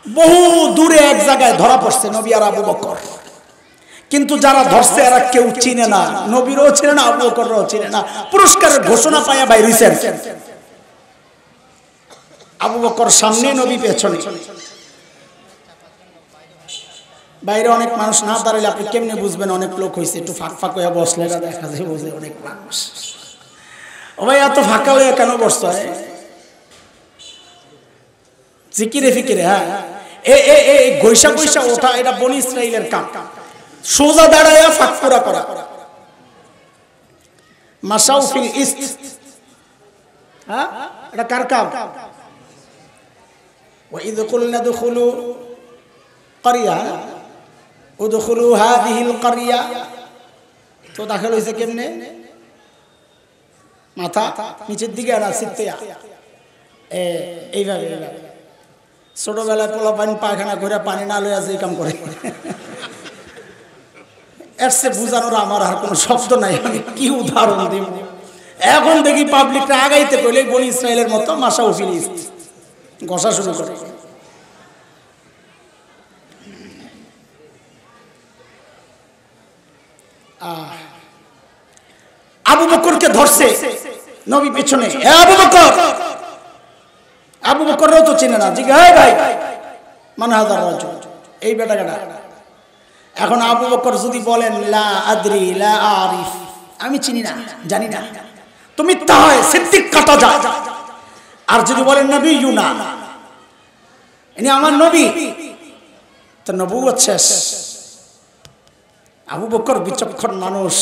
বহু দূরে এক জায়গায় ধরা পড়ছে নবী আর আবু বকর। কিন্তু যারা ধরছে এরা কেউ চিনে না, নবীরও চিনে না, আবু বকরও চিনে না। পুরস্কারের ঘোষণা পায়া বাইর হইছেন। আবু বকর সামনে, নবী পেছনে। বাইরে অনেক মানুষ না দাঁড়ালে আপনি কেমনে বুঝবেন অনেক লোক হয়েছে? একটু ফাঁক ফাঁক হয়ে বসলে দেখা যায় বুঝে অনেক মানুষ। ও ভাই এত ফাঁকা হয়ে কেন বসতে হয়? জিকিরে ফিকিরে, হ্যাঁ গৈসা গৈসা ওঠা এটা বনি ইসরাইলের কাম। সোজা দাঁড়ায় ফাঁক ফোড়া করা। মাসাউ ফিল ইস্ত, হ্যাঁ এটা কার কাম? ওয়া ইয কুলনা দুখুলু ক্বরিয়া উদখুলু হাযিহিল ক্বরিয়া, তো দাখিল হইছে কেমনে? মাথা নিচের দিকে আর সিত্তিয়া এইভাবে। ছোটবেলায় পোলা পানি পায়খানা করে পানি না লইয়া যে কাম করে, এর সে বুঝানোর আমার আর কোনো শব্দ নাই। আমি কি উদাহরণ দিব? এখন দেখি পাবলিকটা আগাইতে কইলে বনি ইসরাইলের মতো মাসা উফিল ইস্ত ঘষা শুরু করে। আবু বকরকে ধরছে নবী পেছনে। আবু বকর, আবু বকরও তো চিনে না। জিজ্ঞাসা ভাই মান হাযার রাজুল, এই বেটাটা। এখন আবু বকর যদি বলেন লা আদরি লা আরিফ, আমি চিনি না, জানি না, তো মিথ্যা হয়, সিদ্দিক কাটা যায়। আর যদি বলেন নবী ইউনা, ইনি আমার নবী, তো নবুয়ত শেষ। আবু বকর বিচক্ষণ মানুষ,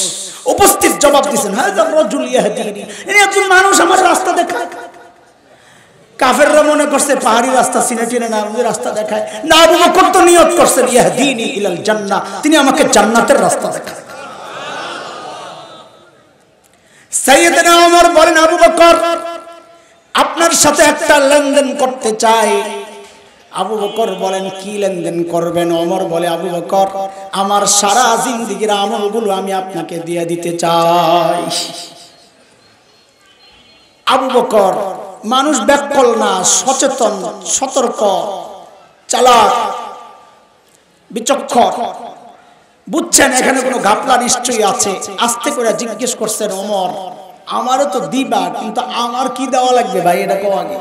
উপস্থিত জবাব দিয়েছেন হাযার রাজুল ইয়াহদিনি, ইনি একজন মানুষ আমার রাস্তা দেখায়। কাফেররা মনে করছে পাহাড়ি রাস্তা চিনে চিনে না রাস্তা দেখায় না। আবু বকর তো নিয়ত করছেন ইয়াহদিনি ইলাল জান্নাহ, তিনি আমাকে জান্নাতের রাস্তা দেখায়। সাইয়েদনা ওমর বলেন আবু বকর আপনার সাথে একটা লেনদেন করতে চাই। আবু বকর বলেন কি লেনদেন করবেন? ওমর বলে আবু বকর আমার সারা জিন্দেগীর আমলগুলো আমি আপনাকে দিয়ে দিতে চাই। আবু বকর মানুষ ব্যাকল না, সচেতন, সতর্ক, চালাক, বিচক্ষণ, বুঝছেন এখানে কোনো ঘাপলা নিশ্চয়ই আছে। আস্তে করে জিজ্ঞেস করছেন ওমর আমারও তো দিবা, কিন্তু আমার কি দেওয়া লাগবে ভাই এটা কও আগে।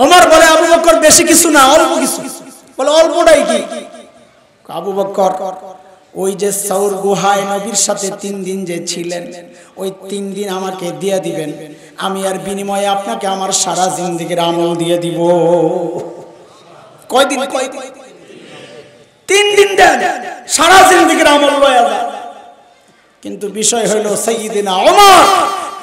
ওমর বলে আবু বকর বেশি কিছু না, অল্প কিছু। বলে অল্পটাই কি? আবু বকর ওই যে সাউর গুহায় নবীর সাথে 3 দিন যে ছিলেন, ওই 3 দিন আমাকে দিয়ে দিবেন, আমি আর বিনিময়ে আপনাকে আমার সারা জিন্দেগীর আমল দিয়ে দিব। কয়দিন? 3 দিন দেন, সারা জিন্দেগীর আমল লয়া যান। কিন্তু বিষয় হলো সাইয়্যিদিনা ওমর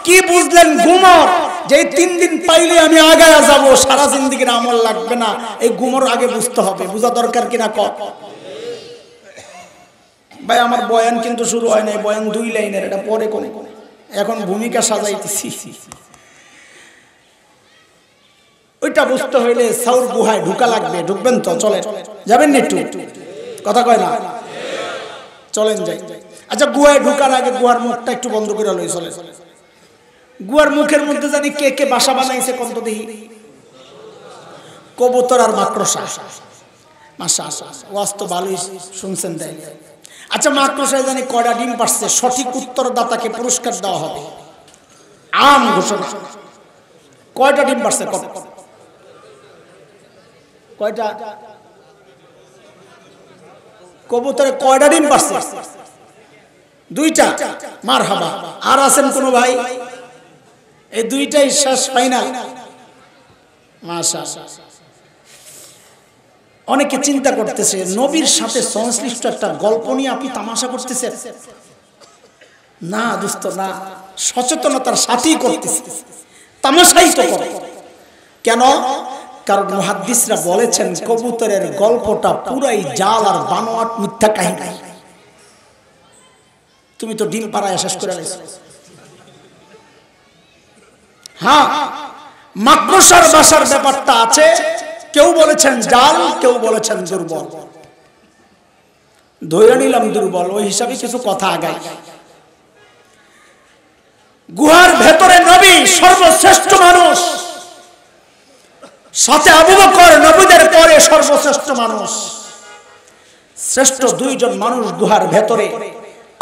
কি বুঝলেন গুমর, যে 3 দিন পাইলে আমি আগায়া যাব, সারা জিন্দেগীর আমল লাগবে না। এই গুমর আগে বুঝতে হবে, বুঝা দরকার কিনা কর ভাই। আমার বয়ান কিন্তু শুরু হয় নাই, বয়ান 2 লাইনের, এটা পরে কোন এখন ভূমিকা সাজাইতেছি। ওইটা বুঝতে হইলে সাউর গুহায় ঢুকা লাগবে। ঢুকবেন তো? চলে যাবেন না? একটু কথা কয় না? চলেন যাই। আচ্ছা গুহায় ঢুকার আগে গুহার মুখটা একটু বন্ধ করে লই। চলে গুহার মুখের মধ্যে জানি কে কে বাসা বানাইছে কোন তো দেখি? কবুতর আর মাকড়সা। মাশাআল্লাহ, ওয়াজ তো ভালোই শুনছেন তাই। আচ্ছা মাকড়সায় জানি কয়টা ডিম পারছে? সঠিক উত্তরদাতাকে পুরস্কার দেওয়া হবে, আম ঘোষণা। কয়টা ডিম পারছে? কয়টা? কবুতরে কয়টা ডিম পারছে? 2টা। মারহাবা। আর আছেন কোন ভাই? এই 2টাই শেষ, ফাইনাল। মাশাআল্লাহ। অনেকে চিন্তা করতেছে নবীর সাথে সংশ্লিষ্ট একটা গল্প নিয়ে আপনি তামাশা করতেছেন। না দোস্ত না, সচেতনতার সাথেই করতেছে, তামাশাই তো করে। কেন? কারণ মুহাদ্দিসরা বলেছেন কবুতরের গল্পটা পুরাই জাল আর বানোয়াট মিথ্যা কাহিনী। তুমি তো ডিম পাড়ায় শেষ করে দিয়েছ। হ্যাঁ, মাকড়সার বাসার ব্যাপারটা আছে, কেউ বলেছেন জাল, কেউ বলেছেন দুর্বল। ধরে নিলাম দুর্বল, ওই হিসাবে কিছু কথা আগাই। গুহার ভেতরে নবী সর্বশ্রেষ্ঠ মানুষ, সাথে আবু বকর নবীদের পরে সর্বশ্রেষ্ঠ মানুষ। শ্রেষ্ঠ দুইজন মানুষ গুহার ভেতরে।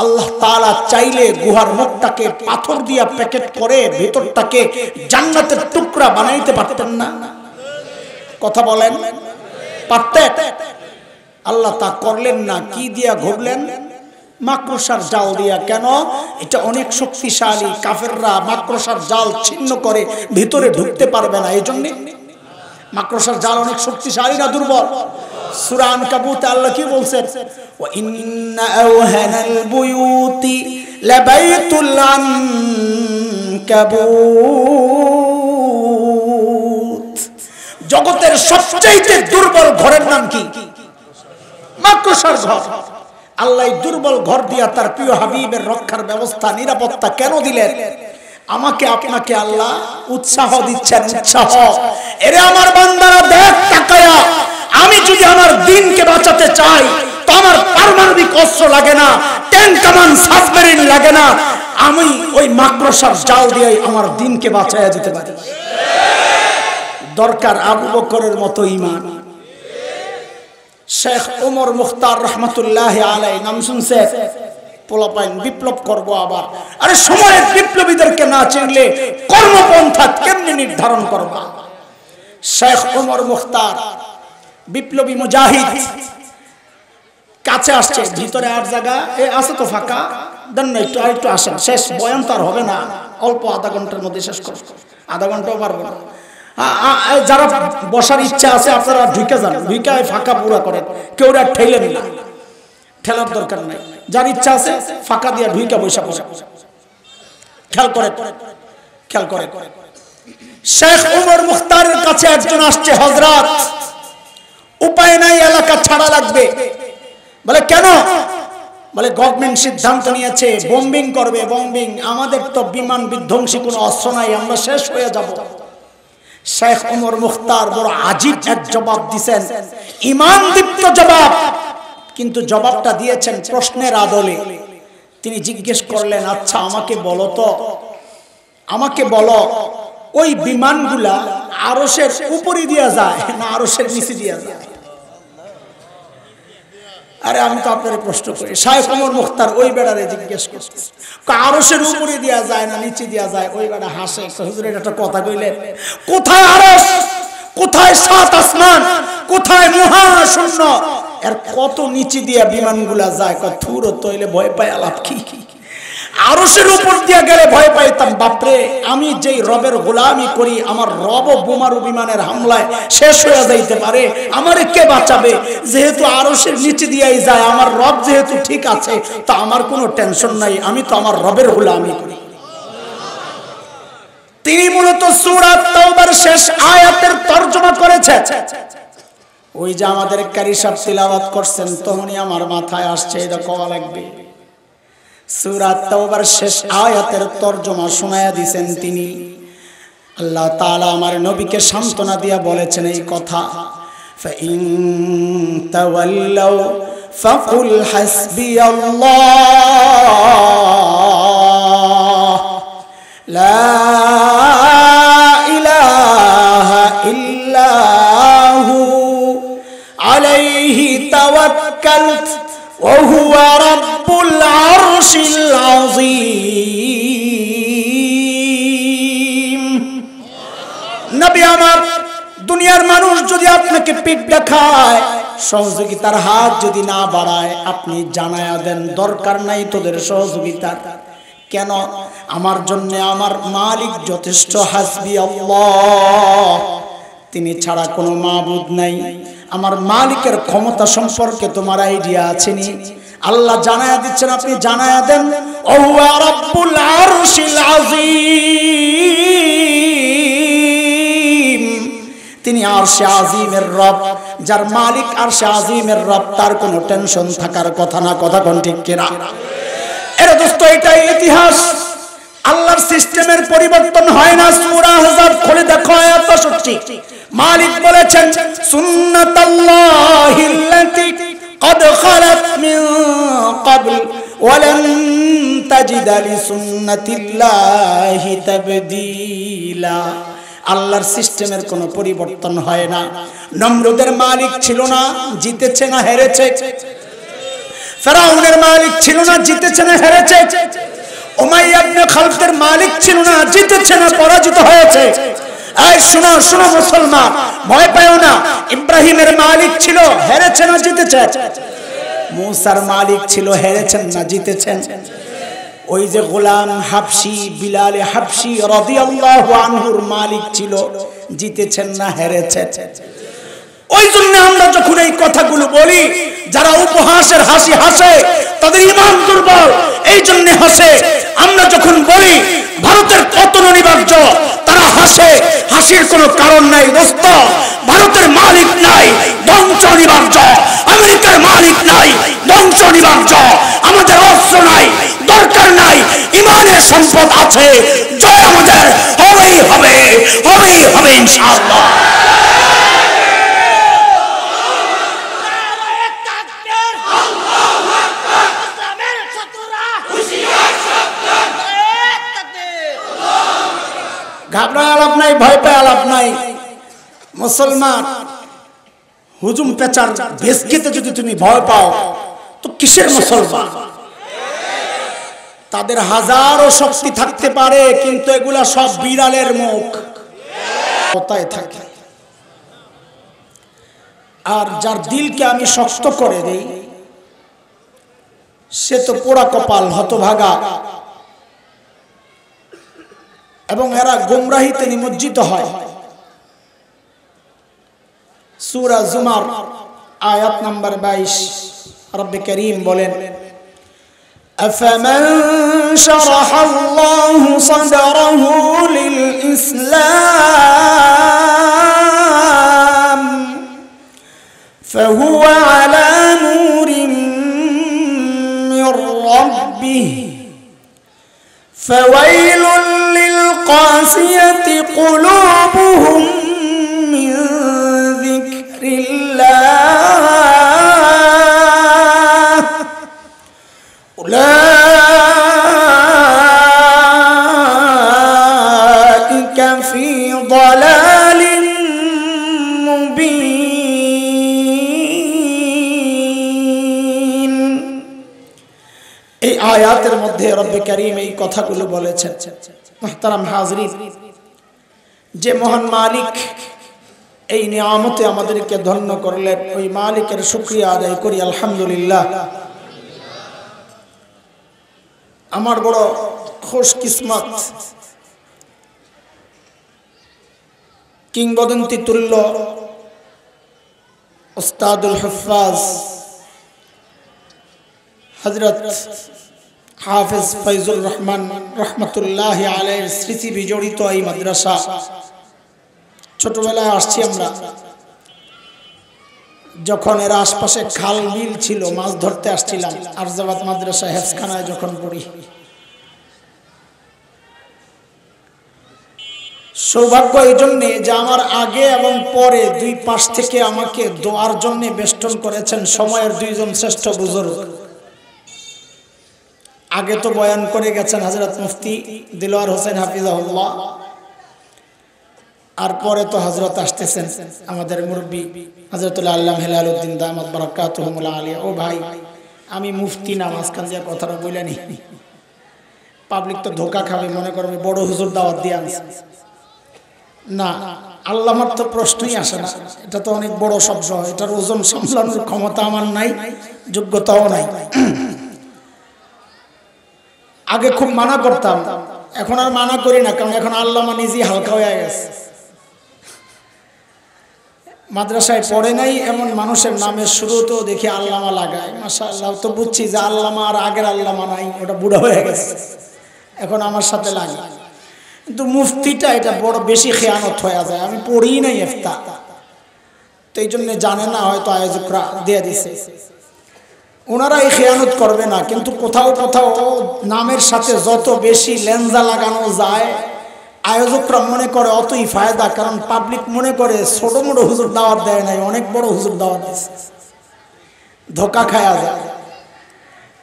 আল্লাহ তাআলা চাইলে গুহার মুখটাকে পাথর দিয়া প্যাকেট করে ভেতরটাকে জান্নাতের টুকরা বানাইতে পারতেন না? কথা বলেন, পারতেন? আল্লাহ তা করলেন না। কি দিয়া ঘুরলেন? মাকড়সার জাল দিয়া। কেন? এটা অনেক শক্তিশালী, কাফেররা মাকড়সার জাল ছিন্ন করে ভিতরে ঢুকতে পারবে না, এই জন্য। মাকড়সার জাল অনেক শক্তিশালী না দুর্বল? সূরা আনকাবুতে আল্লাহ কি বলছেন? ওয়া ইন্না আওহানাল বুয়ুতি লাবাইতুল আনকাবুত। জগতের সবচেয়ে দুর্বল ঘরের নাম কি? মাকড়সার ঘর। আল্লাহ দুর্বল ঘর দিয়া তার প্রিয় হাবিবের রক্ষার ব্যবস্থা, নিরাপত্তা কেন দিলেন? আমাকে আপনাকে আল্লাহ উৎসাহ দিচ্ছেন, উৎসাহ। এরে আমার বান্দারা, দেখ তাকায়া, আমি যদি আমার দ্বীনকে বাঁচাতে চাই তো আমার পারমাণবিক অস্ত্র লাগে না, ট্যাঙ্ক কামান সাবমেরিন লাগে না, আমি ওই মাকড়সার জাল দিয়ে আমার দ্বীনকে বাঁচাইয়া দিতে পারি। দরকার আবু বকরের মতো ঈমান। শেখ ওমর মুখতার রহমতুল্লাহ আলাইহি নাম শুনছে? পোলাপাইন বিপ্লব করব আবার। আরে সময়ের বিপ্লবীদেরকে না চিনলে কর্মপন্থা কেমনে নির্ধারণ করবা? শেখ ওমর মুখতার বিপ্লবী মুজাহিদ কাছে আসছে, ভিতরে আর জায়গা আছে তো ফাঁকা, দেন না একটু, আরেকটু আসেন। শেষ বয়ান তো আর হবে না, অল্প আধা ঘন্টার মধ্যে শেষ করব। আধা ঘন্টাও পারবো না। যারা বসার ইচ্ছা আছে আপনারা ঢুকে যান, ঢুকে ফাঁকা পুরা করেন, কেউ আর ঠেলে নিল, ঠেলার দরকার নাই। যার ইচ্ছা আছে ফাঁকা দিয়ে ঢুকে বসে পড়ে। খেয়াল করে, খেয়াল করে। শেখ ওমর মুখতারের কাছে একজন আসছে, হযরত উপায় নাই, এলাকা ছাড়া লাগবে। বলে কেন? বলে গভর্নমেন্ট সিদ্ধান্ত নিয়েছে বোম্বিং করবে, বোম্বিং। আমাদের তো বিমান বিধ্বংসী কোনো অস্ত্র নাই, আমরা শেষ হয়ে যাব। শেখ ওমর মুখতার বড় আজীব এক জবাব দিয়েছেন, ঈমান দীপ্ত জবাব, কিন্তু জবাবটা দিয়েছেন প্রশ্নের আদলে। তিনি জিজ্ঞেস করলেন, আচ্ছা আমাকে বলো তো, আমাকে বলো ওই বিমানগুলা আরশের উপরে দিয়া যায় না আরশের নিচে দিয়া যায়? আরে আমি তো আপনার প্রশ্ন করি। শেখ ওমর মুখতার ওই বেড়ারে জিজ্ঞেস করছে, আরশের উপরে দেয়া যায় না নিচে দেয়া যায়? ওই বেড়া হাসে, হুজুর এটা একটা কথা কইলেন? কোথায় আরশ, কোথায় সাত আসমান, কোথায় মহাশূন্য, এর কত নিচে দিয়া বিমানগুলা যায়? থুর তৈলে ভয় পায় আলাপ কি? আরশের উপর দিয়া গেলে ভয় পাইতাম। বাপরে, আমি যেই রবের গোলামি করি, আমার রব বোমারু বিমানের হামলায় শেষ হয়ে যাইতে পারে, আমারে কে বাঁচাবে? যেহেতু আরশের নিচে দিয়াই যায়, আমার রব যেহেতু ঠিক আছে, তা আমার কোনো টেনশন নাই, আমি তো আমার রবের গোলামি করি। তিনি মূলত সূরা তাওবার শেষ আয়াতের তরজমা করেছেন। ওই যে আমাদের কারি সাহেব তিলাওয়াত করছেন, তখনই আমার মাথায় আসছে এটা কওয়া লাগবে। সূরা তাওবার শেষ আয়াতের তরজমা শোনায়া দিয়েছেন তিনি। আল্লাহ তাআলা আমার নবীকে সান্তনা দিয়া বলেছেন এই কথা, ফাইন তাওয়াল্লাউ ফাকুল হাসবিয়াল্লাহ লা ইলাহা ইল্লাহু আলাইহি তাওয়াক্কালতু ওয়া হুয়া রাব্বুল আরশিল আযীম। নবী আমার, দুনিয়ার মানুষ যদি আপনাকে পিঠ দেখায়, সহযোগিতার হাত যদি না বাড়ায়, আপনি জানায়া দেন দরকার নাই তোদের সহযোগিতার। কেন? আমার জন্য আমার মালিক যথেষ্ট, হাসবি আল্লাহ, তিনি ছাড়া কোনো মাবুদ নাই। আমার মালিকের ক্ষমতা সম্পর্কে তোমার আইডিয়া আছে নি? আল্লাহ জানায়া দিচ্ছেন, আপনি জানায়া দেন ওয়া রাব্বুল আরশিল আযীম, তিনি আরশে আযীমের রব। যার মালিক আরশে আযীমের রব, তার কোনো টেনশন থাকার কথা না। কথা কোন ঠিক কিনা? এর দোস্ত, এটাই ইতিহাস। আল্লাহর সিস্টেমের পরিবর্তন হয় না। সূরা আহজাব খুলে দেখো আয়াত ৬৫। মালিক বলেছেন, সুন্নাতাল্লাহিল্লাতী قد خلت من قبل ولن تجد لسنة الله تبديلا। আল্লাহর সিস্টেমের কোনো পরিবর্তন হয় না। নমরুদের মালিক ছিল না, জিতেছে না হেরেছে? ফেরাউনের মালিক ছিল না, জিতেছে না হেরেছে? উমাইয়া ইবনে খালদের মালিক ছিল না, জিতেছে না পরাজিত হয়েছে? এই শোনো শোনো মুসলমান, ভয় পাও না। ইব্রাহিমের মালিক ছিল, হেরেছে না জিতেছে? মুসার মালিক ছিল, হেরেছেন না জিতেছেন? ওই যে গোলাম হাবশি বিলাল হাবশি রাদিয়াল্লাহু আনহুর মালিক ছিল, জিতেছেন না হেরেছেন? ওই জন্য আমরা যখন এই কথাগুলো বলি, যারা উপহাসের হাসি হাসে তাদের ঈমান দুর্বল, এই জন্য হাসে। আমরা যখন বলি ভারতের পতন অনিবার্য, তারা হাসে, হাসির কোনো কারণ নাই। দোস্ত, ভারতের মালিক নাই, ধ্বংস অনিবার্য। আমেরিকার মালিক নাই, ধ্বংস অনিবার্য। আমাদের অস্ত্র নাই, দরকার নাই, ঈমানের সম্পদ আছে, জয় আমাদের হবেই হবে, হবেই হবে ইনশাআল্লাহ। ঘাবড়ায় আলাপ নাই, ভয় পায় আলাপ নাই। মুসলমান, হুজুম পেচার ভেসকিতে যদি তুমি ভয় পাও তো কিসের মুসলমান? তাদের হাজারো শক্তি থাকতে পারে, কিন্তু এগুলা সব বিড়ালের মুখ, কোথায় থাকে। আর যার দিলকে আমি শক্ত করে দেই, সে তো পোড়া কপাল, হতভাগা, এবং এরা গোমরাহিতে নিমজ্জিত হয়। সূরা জুমার আয়াত নাম্বার 22 রব্বে কারীম বলেন, আফামান শারাহাল্লাহু সাদরাহু লিল ইসলাম ফাহুয়া আলা নূরিন মির রাব্বিহি ফাওয়াইলুল লিল কাসিয়াতি কুলুবুহুম মিন যিকরিল্লাহ উলাইকা ফি দালালিন মুবিন। এই আয়াতের মধ্যে রব্বে কারীম এই কথাগুলো বলেছেন। মুহতারাম হাজরিন, যে মহান মালিক এই নিয়ামতে আমাদেরকে ধন্য করলেন, ওই মালিকের শুকরিয়া আদায় করি আলহামদুলিল্লাহ। আমার বড় খুশ কিসমত, কিংবদন্তি তুল্য উস্তাদুল হুফাজ হযরত হাফেজ ফয়জুর রহমান রহমতুল্লাহ আলাইহির স্মৃতি বিজড়িত এই মাদ্রাসা। ছোটবেলায় আসছি আমরা, যখন এর আশপাশে খাল বিল ছিল, মাছ ধরতে আসছিলাম আরজাবাদ মাদ্রাসা হেফজখানায় যখন পড়ি। সৌভাগ্য এই জন্যে যে আমার আগে এবং পরে দুই পাশ থেকে আমাকে দোয়ার জন্য বেষ্টন করেছেন সময়ের দুইজন শ্রেষ্ঠ বুজুর্গ। আগে তো বয়ান করে গেছেন হযরত মুফতি দিলওয়ার হোসেন হাফিজাহুল্লাহ, আর পরে তো হযরত আসতেছেন আমাদের মুরব্বী হযরতুল আল্লামা হেলালউদ্দিন দামাত বারাকাতুহুল আলিয়া। ও ভাই, আমি মুফতি না, মাঝখান দিয়ে কথাটা বলে নি, পাবলিক তো ধোকা খাবে, মনে করবে বড় হুজুর দাওয়াত দিয়ে আনছে। না, আল্লামার তো প্রশ্নই আসে না, এটা তো অনেক বড় শব্দ, এটার ওজন সামলানোর ক্ষমতা আমার নাই, যোগ্যতাও নাই। আগে খুব মানা করতাম, এখন আর মানা করি না, কারণ এখন আল্লামা নিজেই হালকা হয়ে গেছে। মাদ্রাসায় পড়ে নাই এমন মানুষের নামের শুরুতেও দেখি আল্লামা লাগায়, মাশাআল্লাহ। তো বুঝছি যে আল্লামা আর আগের আল্লামা নাই, ওটা বুড়ো হয়ে গেছে, এখন আমার সাথে লাগে। কিন্তু মুফতিটা এটা বড় বেশি খেয়ানত হয়ে যায়। আমি পড়ি নাই ইফতা, তো এই জন্য জানে না, হয়তো আয়োজকরা দিয়ে দিছে। ওনারা এই খেয়ানত করবে না, কিন্তু কোথাও কোথাও নামের সাথে যত বেশি লেনজা লাগানো যায়, আয়োজকরা মনে করে অতই ফায়দা, কারণ পাবলিক মনে করে ছোট মোটো হুজুর দাওয়াত দেয় নাই, অনেক বড় হুজুর দাওয়াত দিচ্ছে, ধোকা খায়া যায়।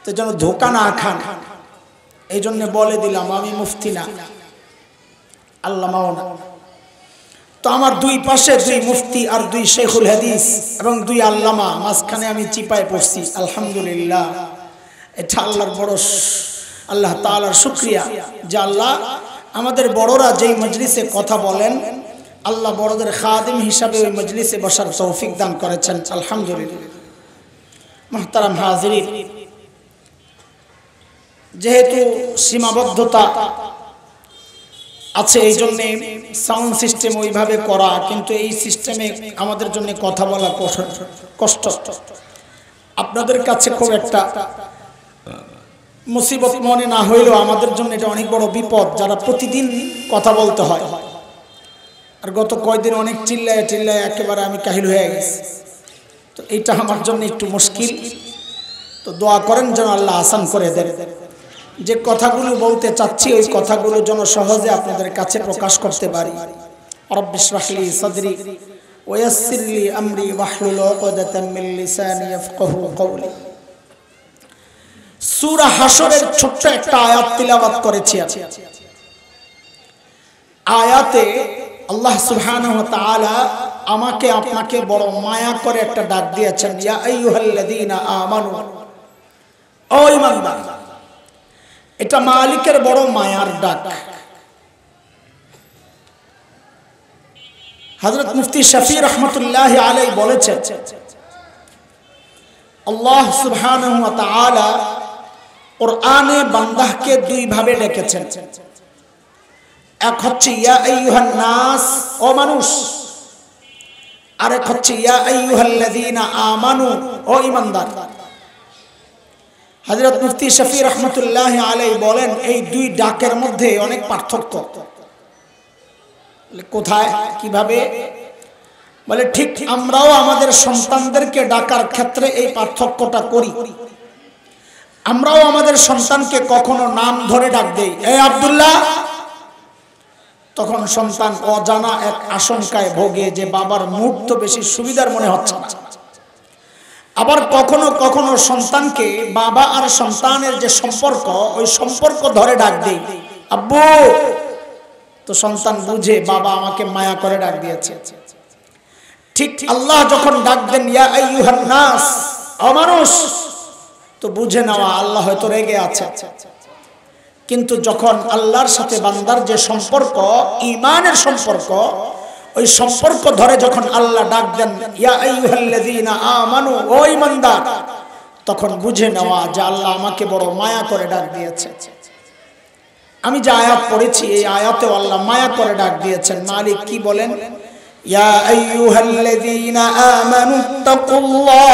তো যেন ধোকা না খান, এই জন্য বলে দিলাম আমি মুফতি না, আল্লামাও না। তো আমার দুই পাশে দুই মুফতি আর দুই শেখুল হাদিস এবং দুই আল্লামা, মাঝখানে আমি চিপায় পড়ছি। আলহামদুলিল্লাহ, এটা আল্লাহর বড়, আল্লাহ তাআলার শুকরিয়া যে আল্লাহ আমাদের বড়রা যেই মজলিসে কথা বলেন, আল্লাহ বড়দের খাদিম হিসাবে ওই মজলিসে বসার তৌফিক দান করেছেন। আলহামদুলিল্লাহ। মুহতারাম হাজিরিন, যেহেতু সীমাবদ্ধতা আছে এই জন্যে সাউন্ড সিস্টেম ওইভাবে করা, কিন্তু এই সিস্টেমে আমাদের জন্য কথা বলা কষ্ট। আপনাদের কাছে খুব একটা মুসিবত মনে না হইলেও আমাদের জন্য এটা অনেক বড় বিপদ, যারা প্রতিদিন কথা বলতে হয়। আর গত কয়েকদিন অনেক চিল্লায় একেবারে আমি কাহিল হয়ে গেছি। তো এইটা আমার জন্য একটু মুশকিল। তো দোয়া করেন যেন আল্লাহ আসান করে দেন। যে কথাগুলো বলতে চাচ্ছি ওই কথাগুলো যেন সহজে আপনাদের কাছে প্রকাশ করতে পারি। রব্বি ইশরাহ লি সাদরি ওয়া ইয়াসসির লি আমরি ওয়াহলুল উকদাতাম মিন লিসানি ইয়াফকাহু কওলি। সূরা হাশরের ছোট্ট একটা আয়াত তিলাওয়াত করেছি। আয়াতে আল্লাহ সুবহানাহু ওয়া তাআলা আমাকে আপনাকে বড় মায়া করে একটা ডাক দিয়েছেন, ইয়া আইয়ুহাল্লাযীনা আমানু, ও ঈমানদার। এটা মালিকের বড় মায়ার ডাক। হযরত মুফতি শফি রহমাতুল্লাহি আলাইহি বলেছেন, আল্লাহ সুবহানাহু ওয়া তাআলা কুরআনে বান্দাকে দুই ভাবে ডেকেছেন। এক হচ্ছে ইয়া আইয়ুহান নাস, ও মানুষ, আর এক হচ্ছে ইয়া আইয়ুহাল্লাযীনা আমানু, ও ঈমানদার। হযরত মুফতি শফি রহমাতুল্লাহি আলাইহি বলেন এই দুই ডাকের মধ্যে অনেক পার্থক্য। কোথায়, কিভাবে? বলে ঠিক আমরাও আমাদের সন্তানদেরকে ডাকার ক্ষেত্রে এই পার্থক্যটা করি। আমরাও আমাদের সন্তানকে কখনো নাম ধরে ডাক দেই, এই আব্দুল্লাহ। তখন সন্তান অজানা এক আশঙ্কায় ভোগে যে বাবার মুড তো বেশি সুবিধার মনে হচ্ছে না। আবার কখনো কখনো সন্তানকে বাবা আর সন্তানের যে সম্পর্ক, ওই সম্পর্ক ধরে ডাক দেই, আব্বু। তো সন্তান বুঝে বাবা আমাকে মায়া করে ডাক দিয়েছে। ঠিক আল্লাহ যখন ডাক দেন ইয়া আইয়ুহান নাস, ও মানুষ, তো বুঝে নেওয়া আল্লাহ হয়তো রেগে আছে। কিন্তু যখন আল্লাহর সাথে বান্দার যে সম্পর্ক, ঈমানের সম্পর্ক, ওই সম্পর্ক ধরে যখন আল্লাহ ডাক দেন ইয়া আইয়ুহাল্লাযীনা আমানু, ও ঈমানদার, তখন বুঝে নেওয়া যে আল্লাহ আমাকে বড় মায়া করে ডাক দিয়েছে। আমি যে আয়াত পড়েছি এই আয়াতেও আল্লাহ মায়া করে ডাক দিয়েছেন। মালিক কি বলেন? ইয়া আইয়ুহাল্লাযীনা আমানু তাকুল্লাহ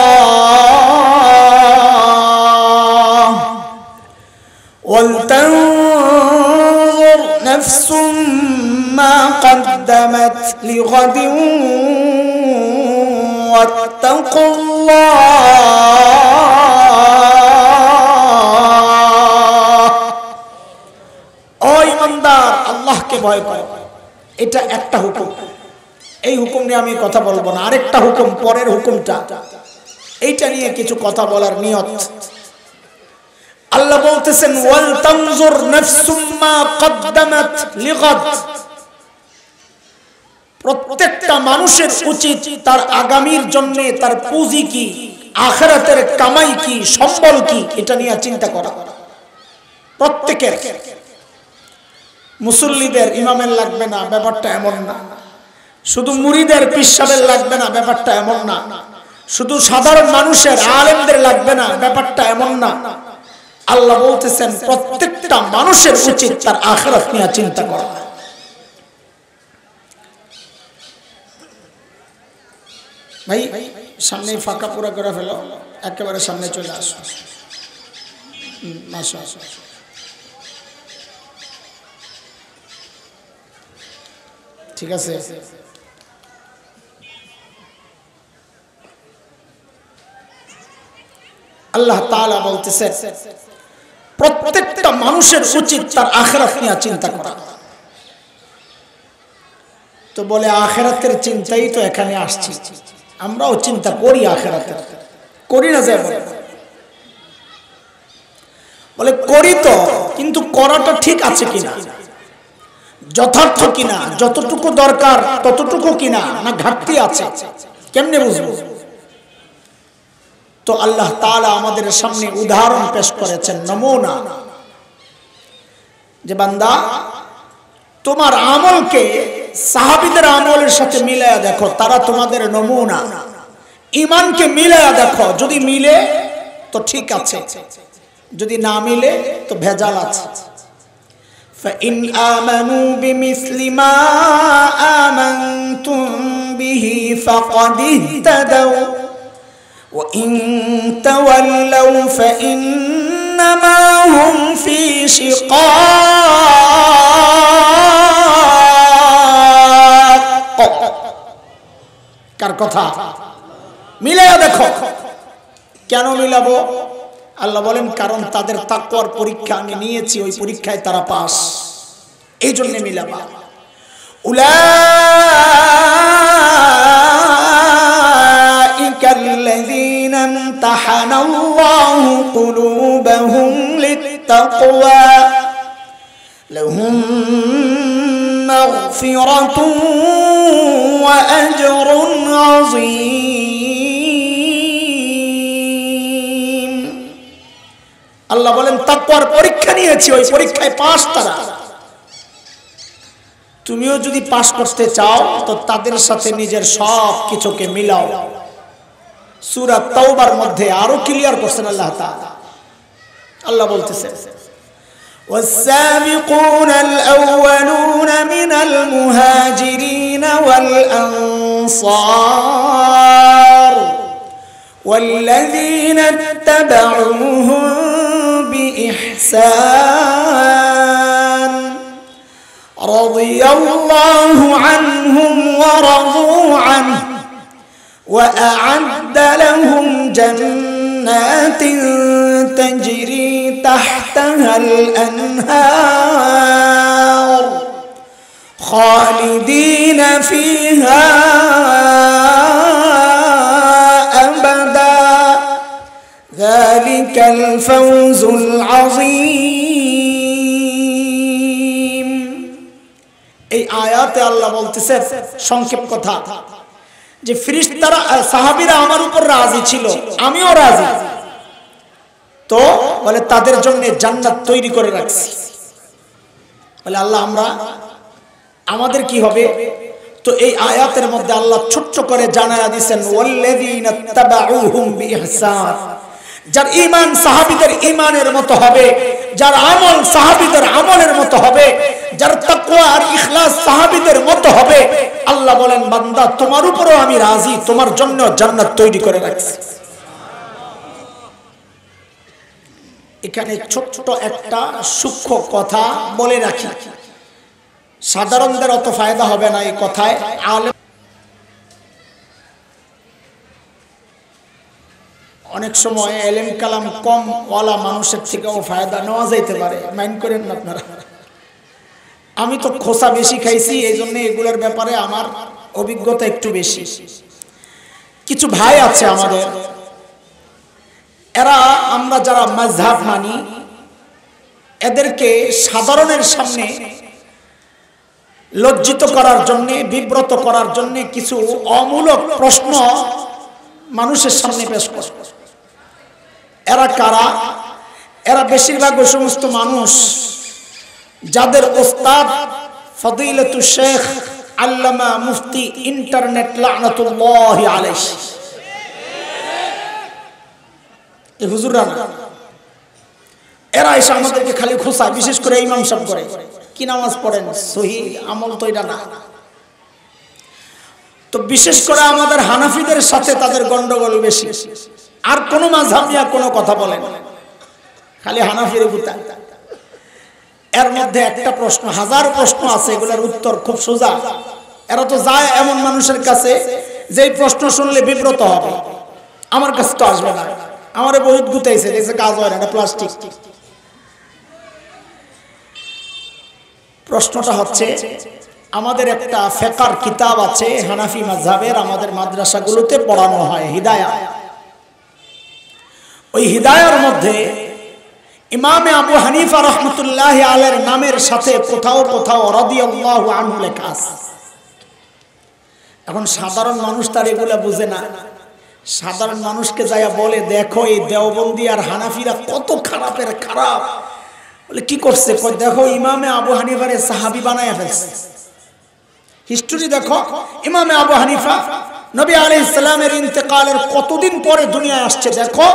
ওয়াল তানজুর নাফসুম মা কদ্দামাত লিগাদিন ওয়াত্তাকুল্লাহ। ও ঈমানদার, আল্লাহকে ভয় করো। এটা একটা হুকুম। এই হুকুম নিয়ে আমি কথা বলবো না। আরেকটা হুকুম, পরের হুকুমটা, এইটা নিয়ে কিছু কথা বলার নিয়ত। আল্লাহ বলতেছেন ওয়াল তানজুর নাফসুম মা কদ্দামাত লিগাদ। প্রত্যেকটা মানুষের উচিত তার আগামীর জন্য তার পুঁজি কি, আখিরাতের কামাই কি, সম্বল কি, এটা নিয়ে চিন্তা করা। প্রত্যেকের। মুসল্লিদের ইমামের লাগবে না, ব্যাপারটা এমন না। শুধু মুরিদের পিসাবের লাগবে না, ব্যাপারটা এমন না। শুধু সাধারণ মানুষের আলেমদের লাগবে না, ব্যাপারটা এমন না। আল্লাহ বলতেছেন প্রত্যেকটা মানুষের উচিত তার আখিরাত নিয়ে চিন্তা করা। ভাই সামনে ফাঁকা পুরা করে ফেলো, একেবারে সামনে চলে আসো। মাশাআল্লাহ, ঠিক আছে। আল্লাহ তাআলা বলতেছেন প্রত্যেকটা মানুষের উচিত তার আখিরাত নিয়ে চিন্তা করা। তো বলে আখিরাতের চিন্তাই তো এখানে আসছে। আমরাও চিন্তা করি আখিরাতের, করি না? যে বলে করি তো, কিন্তু করাটা ঠিক আছে কিনা? যথার্থ কিনা, যতটুকু দরকার ততটুকু কিনা, না ঘাটতি আছে, কেমনে বুঝবো? তো আল্লাহ তাআলা আমাদের সামনে উদাহরণ পেশ করেছেন, নমুনা, যে বান্দা তোমার আমলকে সাহাবীদের আমলের সাথে মিলায়া দেখো, তারা তোমাদের নমুনা। ঈমানকে মিলায়া দেখো, যদি মিলে তো ঠিক আছে, যদি না মিলে তো ভেজাল আছে। فإن آمنوا بمثل ما آمنتم به فقد اهتدوا وإن تولوا فإنما هم في شقاق। কার কথা? মিলায়া দেখো। কেন মিলাবো? আল্লাহ বলেন কারণ তাদের তাকওয়ার পরীক্ষা আমি নিয়েছি, ওই পরীক্ষায় তারা পাস, এই জন্য মিলাবা। উলাইকাল্লাযীনা ইমতাহানাল্লাহু কুলুবাহুম লিত্তাকওয়া লাহুম মাগফিরাতুন ওয়া আজরুন আযীম। আল্লাহ বলেন তাকওয়ার পরীক্ষা নিয়েছি, ওই পরীক্ষায় পাস তারা। তুমিও যদি পাস করতে চাও তো তাদের সাথে নিজের সব কিছুকে মিলাও। সূরা তাওবার মধ্যে আরো ক্লিয়ার করছেন আল্লাহ তাআলা। আল্লাহ বলতেছেন والسابقون الأولون من المهاجرين والأنصار والذين اتبعوهم بإحسان رضي الله عنهم ورضوا عنه وأعد لهم جنات تجري تحتها الأنهار خالدين فيها أبدا ذلك الفوز العظيم। এই আয়াতে আল্লাহ বলতেছে সংক্ষেপ কথা, যে ফেরেশতারা সাহাবীরা আমার উপর রাজি ছিল, আমিও রাজি, তো বলে তাদের জন্য জান্নাত তৈরি করে রাখছি। বলে আল্লাহ আমাদের কি হবে? তো এই আয়াতের মধ্যে আল্লাহ ছোট্ট করে জানায়া দিয়েছেন ওয়াল্লাযীনা তাবাউহুম বিইহসান, যার ঈমান সাহাবীদের ঈমানের মতো হবে, যার আমল সাহাবীদের আমলের মতো হবে, যার তাকওয়া আর ইখলাস সাহাবীদের মতো হবে, আল্লাহ বলেন বান্দা তোমার উপরও আমি রাজি, তোমার জন্য জান্নাত তৈরি করে রাখছি। এখানে ছোট্ট একটা সূক্ষ্ম কথা বলে রাখি, সাধারণদের অত ফায়দা হবে না এই কথায়। আলেম অনেক সময় এলেম কালাম কম ওয়ালা মানুষের থেকেও ফায়দা নেওয়া যাইতে পারে, মাইন্ড করেন না আপনারা। আমি তো খোসা বেশি খাইছি, এই জন্য এগুলোর ব্যাপারে আমার অভিজ্ঞতা একটু বেশি। কিছু ভাই আছে আমাদের, এরা আমরা যারা মাযহাব মানি, এদেরকে সাধারণের সামনে লজ্জিত করার জন্য, বিব্রত করার জন্য কিছু অমূলক প্রশ্ন মানুষের সামনে পেশ করে। এরা কারা? এরা বেশিরভাগ ওই সমস্ত মানুষ যাদের ওস্তাদ ফদিলাতুল শেখ আল্লামা মুফতি ইন্টারনেট লানাতুল্লাহি আলাইহি, এই হুজুররা না, এরা এসে আমাদেরকে খালি খোঁসায়, বিশেষ করে ইমাম সাহেব করে কি নামাজ পড়েন, সহিহ আমল তো এটা না। তো বিশেষ করে আমাদের হানাফিদের সাথে তাদের গন্ডগোল বেশি, আর কোন মাযহাব নিয়ে কোনো কথা বলেন, খালি হানাফির গুতা। এর মধ্যে একটা প্রশ্ন, হাজার প্রশ্ন আছে, এগুলোর উত্তর খুব সোজা। এরা তো যায় এমন মানুষের কাছে যেই প্রশ্ন শুনলে বিব্রত হবে। আমার কাছে তো আসবে না, আমারে বহুত গুতাইছে, দেখছে কাজ হয় না, এটা প্লাস্টিক। প্রশ্নটা হচ্ছে, আমাদের একটা ফিকহর কিতাব আছে হানাফি মাযহাবের, আমাদের মাদ্রাসাগুলোতে পড়ানো হয়, হিদায়া। ওই হিদায়ার মধ্যে ইমামে আবু হানিফা রাহমাতুল্লাহি আলাইহির নামের সাথে কোথাও কোথাও রাদিয়াল্লাহু আনহু লেখা আছে। এখন সাধারণ মানুষ তার এগুলা বুঝে না। সাধারণ মানুষকে যাইয়া বলে, দেখো এই দেওবন্দি আর হানাফিরা কত খারাপের খারাপ। বলে কি করছে? দেখো ইমামে আবু হানিফারে সাহাবী বানায়া ফেলছে। হিস্টরি দেখো, ইমামে আবু হানিফা নবী আলাইহিস সালামের ইন্তেকালের কতদিন পরে দুনিয়ায় আসছে দেখো,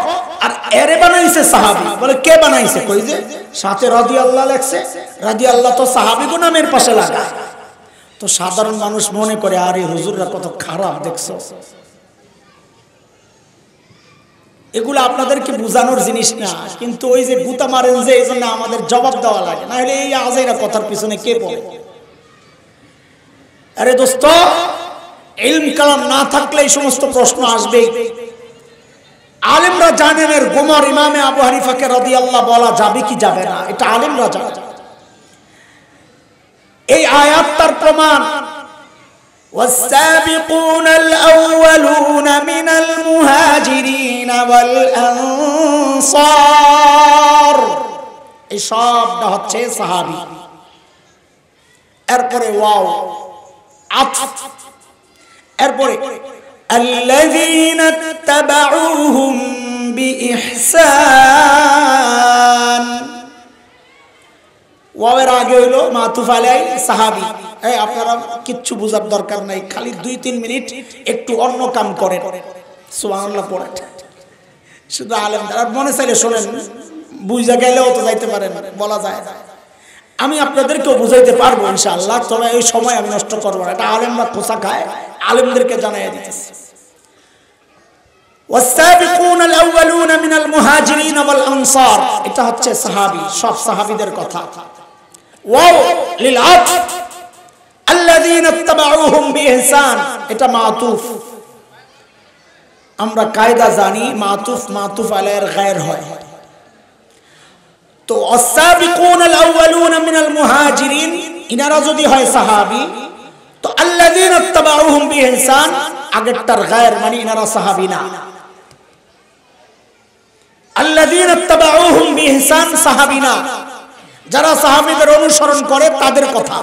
আর এরে বানাইছে সাহাবী। বলে কে বানাইছে? কই যে সাথে রাদিয়াল্লাহু লেখছে। রাদিয়াল্লাহু তো সাহাবী গো নামের পাশে লাগায়। তো সাধারণ মানুষ মনে করে আরে হুজুররা কত খারাপ, দেখছো। এগুলো আপনাদেরকে বোঝানোর জিনিস না, কিন্তু ওই যে গুতা মারেন যে, এই জন্য আমাদের জবাব দেওয়া লাগে, না হলে এই আজাইরা কথার পিছনে কে পড়ে? আরে দোস্ত, ইলম কালাম না থাকলে এই সমস্ত প্রশ্ন আসবে। আলেমরা জানেন এর গোমর ইমামে আবু হানিফাকে রাদিয়াল্লাহু বলা যাবে কি যাবে না, এটা আলেমরা জানে। এই আয়াতটার প্রমাণ والسابقون الأولون من المهاجرين والأنصار, এই সবটা হচ্ছে সাহাবী। এরপরে ওয়াও আতফ, এরপরে الذين اتبعوهم بإحسان, ওয়াওয়ের আগে হইলো মাতুফ আলাই সাহাবী। এই আপনারা কিচ্ছু বোঝার দরকার নাই, খালি 2-3 মিনিট একটু অন্য কাম করেন, সুবহানাল্লাহ পড়েন। শুধু আলেম যারা মনে চাইলে শোনেন, বুঝা গেলেও তো যাইতে পারেন, বলা যায়। আমি আপনাদেরকেও বুঝাইতে পারবো ইনশাআল্লাহ, তবে এই সময় আমি নষ্ট করবো না। এটা আলেমরা খোঁচা খায়, আলেমদেরকে জানাই দিতেছি। والسابقون الأولون من المهاجرين والأنصار, এটা হচ্ছে সাহাবী, সব সাহাবীদের কথা। ওয়াও লিল আতফ, الذين اتبعوهم بإحسان, এটা মাতুফ। আমরা কায়দা জানি মাতুফ মাতুফ আলাইহির গায়র হয়। তো السابقون الأولون من المهاجرين, ইনারা যদি হয় সাহাবী, তো الذين اتبعوهم بإحسان আগেরটার গায়র, মানে ইনারা সাহাবী না। الذين اتبعوهم بإحسان সাহাবী না, যারা সাহাবীদের অনুসরণ করে তাদের কথা।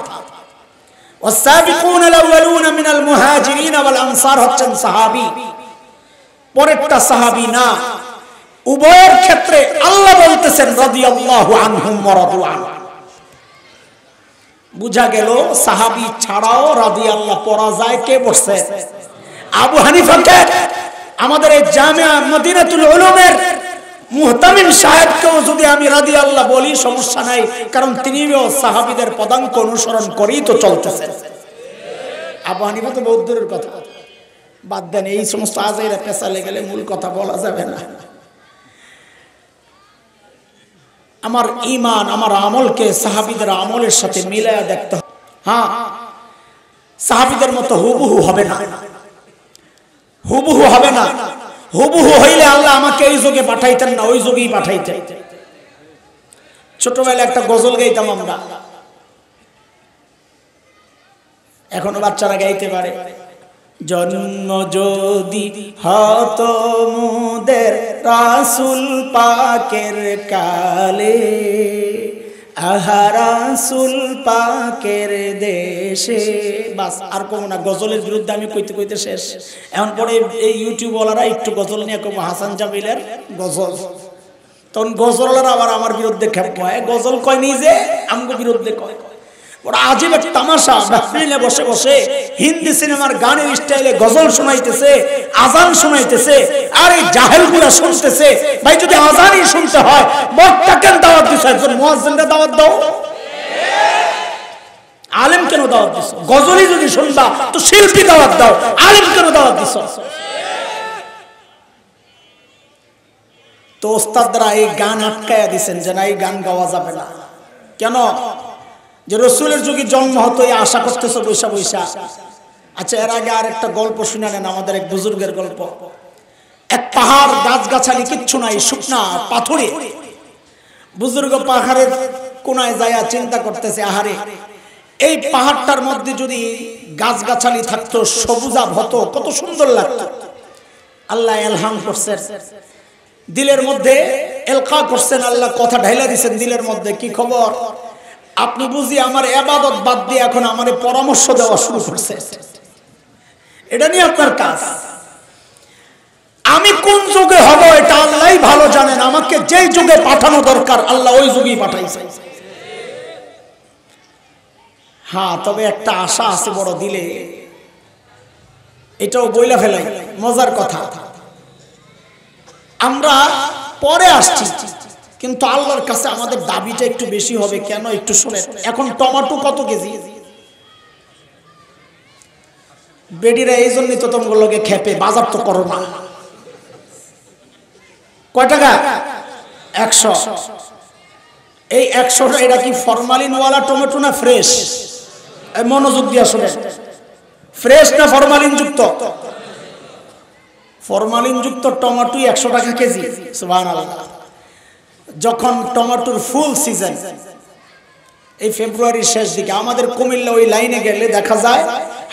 والسابقون الأولون من المهاجرين والأنصار হচ্ছেন সাহাবী, পরেরটা সাহাবী না। উভয়ের ক্ষেত্রে আল্লাহ বলতেছেন রাদিয়াল্লাহু আনহুম ওয়া রাদু আনহু। বুঝা গেল সাহাবী ছাড়াও রাদিয়াল্লাহু পড়া যায়। কে পড়ছে? আবু হানিফাকে আমাদের এই জামিয়া মদিনাতুল উলুমের মুহতামিম সাহেবকেও যদি আমি রাদিয়াল্লাহু বলি সমস্যা নাই, কারণ তিনিও সাহাবীদের পদাঙ্ক অনুসরণ করেই তো চলতেছেন। আবু হানিফা তো বহুত দূরের কথা, বাদ দেন, এই সমস্ত আজাইরা পেছালে গেলে মূল কথা বলা যাবে না। আমার ঈমান, আমার আমলকে সাহাবীদের আমলের সাথে মিলায়া দেখতে হবে। হ্যাঁ, সাহাবীদের মতো হুবহু হবে না, হুবহু হবে না। হুবহু হইলে আল্লাহ আমাকে এই যুগে পাঠাইতেন না, ওই যুগেই পাঠাইতেন। ছোটবেলায় একটা গজল গাইতাম আমরা, এখনো বাচ্চারা গাইতে পারে। জন্ম যদি হতো মোদের রাসূল পাকের কালে, আহা রাসূল পাকের দেশে, বাস আর কোনো না। গজলের বিরুদ্ধে আমি কইতে কইতে শেষ। এখন পরে এই ইউটিউবওয়ালারা একটু গজল নিয়ে কব হাসান জামিলের গজল, তখন গজলওয়ালারা আবার আমার বিরুদ্ধে খেপ হয়। গজল কয় নিজে, আমগো বিরুদ্ধে কয়। ওরা আজীব এক তামাশা, বাহরিনে বসে বসে হিন্দি সিনেমার গানের স্টাইলে গজল শোনাইতেছে, আজান শোনাইতেছে, আর এই জাহেলগুলা শুনতেছে। ভাই যদি আজানই শুনতে হয়, বক্তা কেন দাওয়াত দিছ? একজন মুয়াজ্জিনকে দাওয়াত দাও, আলেম কেন দাওয়াত দিছ? গজলই যদি শুনবা তো শিল্পী দাওয়াত দাও, আলেম কেন দাওয়াত দিছ? তো ওস্তাদরা এই গান আটকায়া দিছেন যে না, এই গান গাওয়া যাবে না। কেন? যে রসুলের যুগে জন্ম হতো এই আশা করতেছ বৈশা বৈশা। আচ্ছা, এর আগে আর একটা গল্প শুনে নেন, আমাদের এক বুজুর্গের গল্প। এক পাহাড়, গাছগাছালি কিচ্ছু নাই, শুকনা পাথরে। বুজুর্গ পাহাড়ের কোনায় যায় চিন্তা করতেছে, আহারে এই পাহাড়টার মধ্যে যদি গাছগাছালি থাকতো, সবুজাভ হতো, কত সুন্দর লাগতো। আল্লাহ এলহাম করছেন, দিলের মধ্যে এলকা করছেন, আল্লাহ কথা ঢাইলা দিচ্ছেন দিলের মধ্যে, কি খবর? আপনি বুঝি আমার ইবাদত বাদ দিয়ে এখন আমারে পরামর্শ দেওয়া শুরু করছে, এটা নিয়ে আপনার কাজ। আমি কোন যুগে হব এটা আল্লাহই ভালো জানেন। আমাকে যেই যুগে পাঠানো দরকার আল্লাহ ওই যুগেই পাঠাইছে। হ্যাঁ, তবে একটা আশা আছে বড় দিলে, এটাও বইলা ফেলাই, মজার কথা। আমরা পরে আসছি, কিন্তু আল্লাহর কাছে আমাদের দাবিটা একটু বেশি হবে। কেন একটু শুনেন। এখন টমেটো কত কেজি? বেডিরা এই জন্যই তো তোমাগুলোকে খেপে, বাজার তো করো না। কয় টাকা? 100। এই 100টা এটা কি ফরমালিনওয়ালা টমেটো না ফ্রেশ? মনোযোগ দিয়ে শুনেন, ফ্রেশ না ফরমালিন যুক্ত? ফরমালিন যুক্ত টমেটোই 100 টাকা কেজি। সুবহানাল্লাহ। যখন টমেটোর ফুল সিজন, এই ফেব্রুয়ারির শেষ দিকে, আমাদের কুমিল্লা ওই লাইনে গেলে দেখা যায়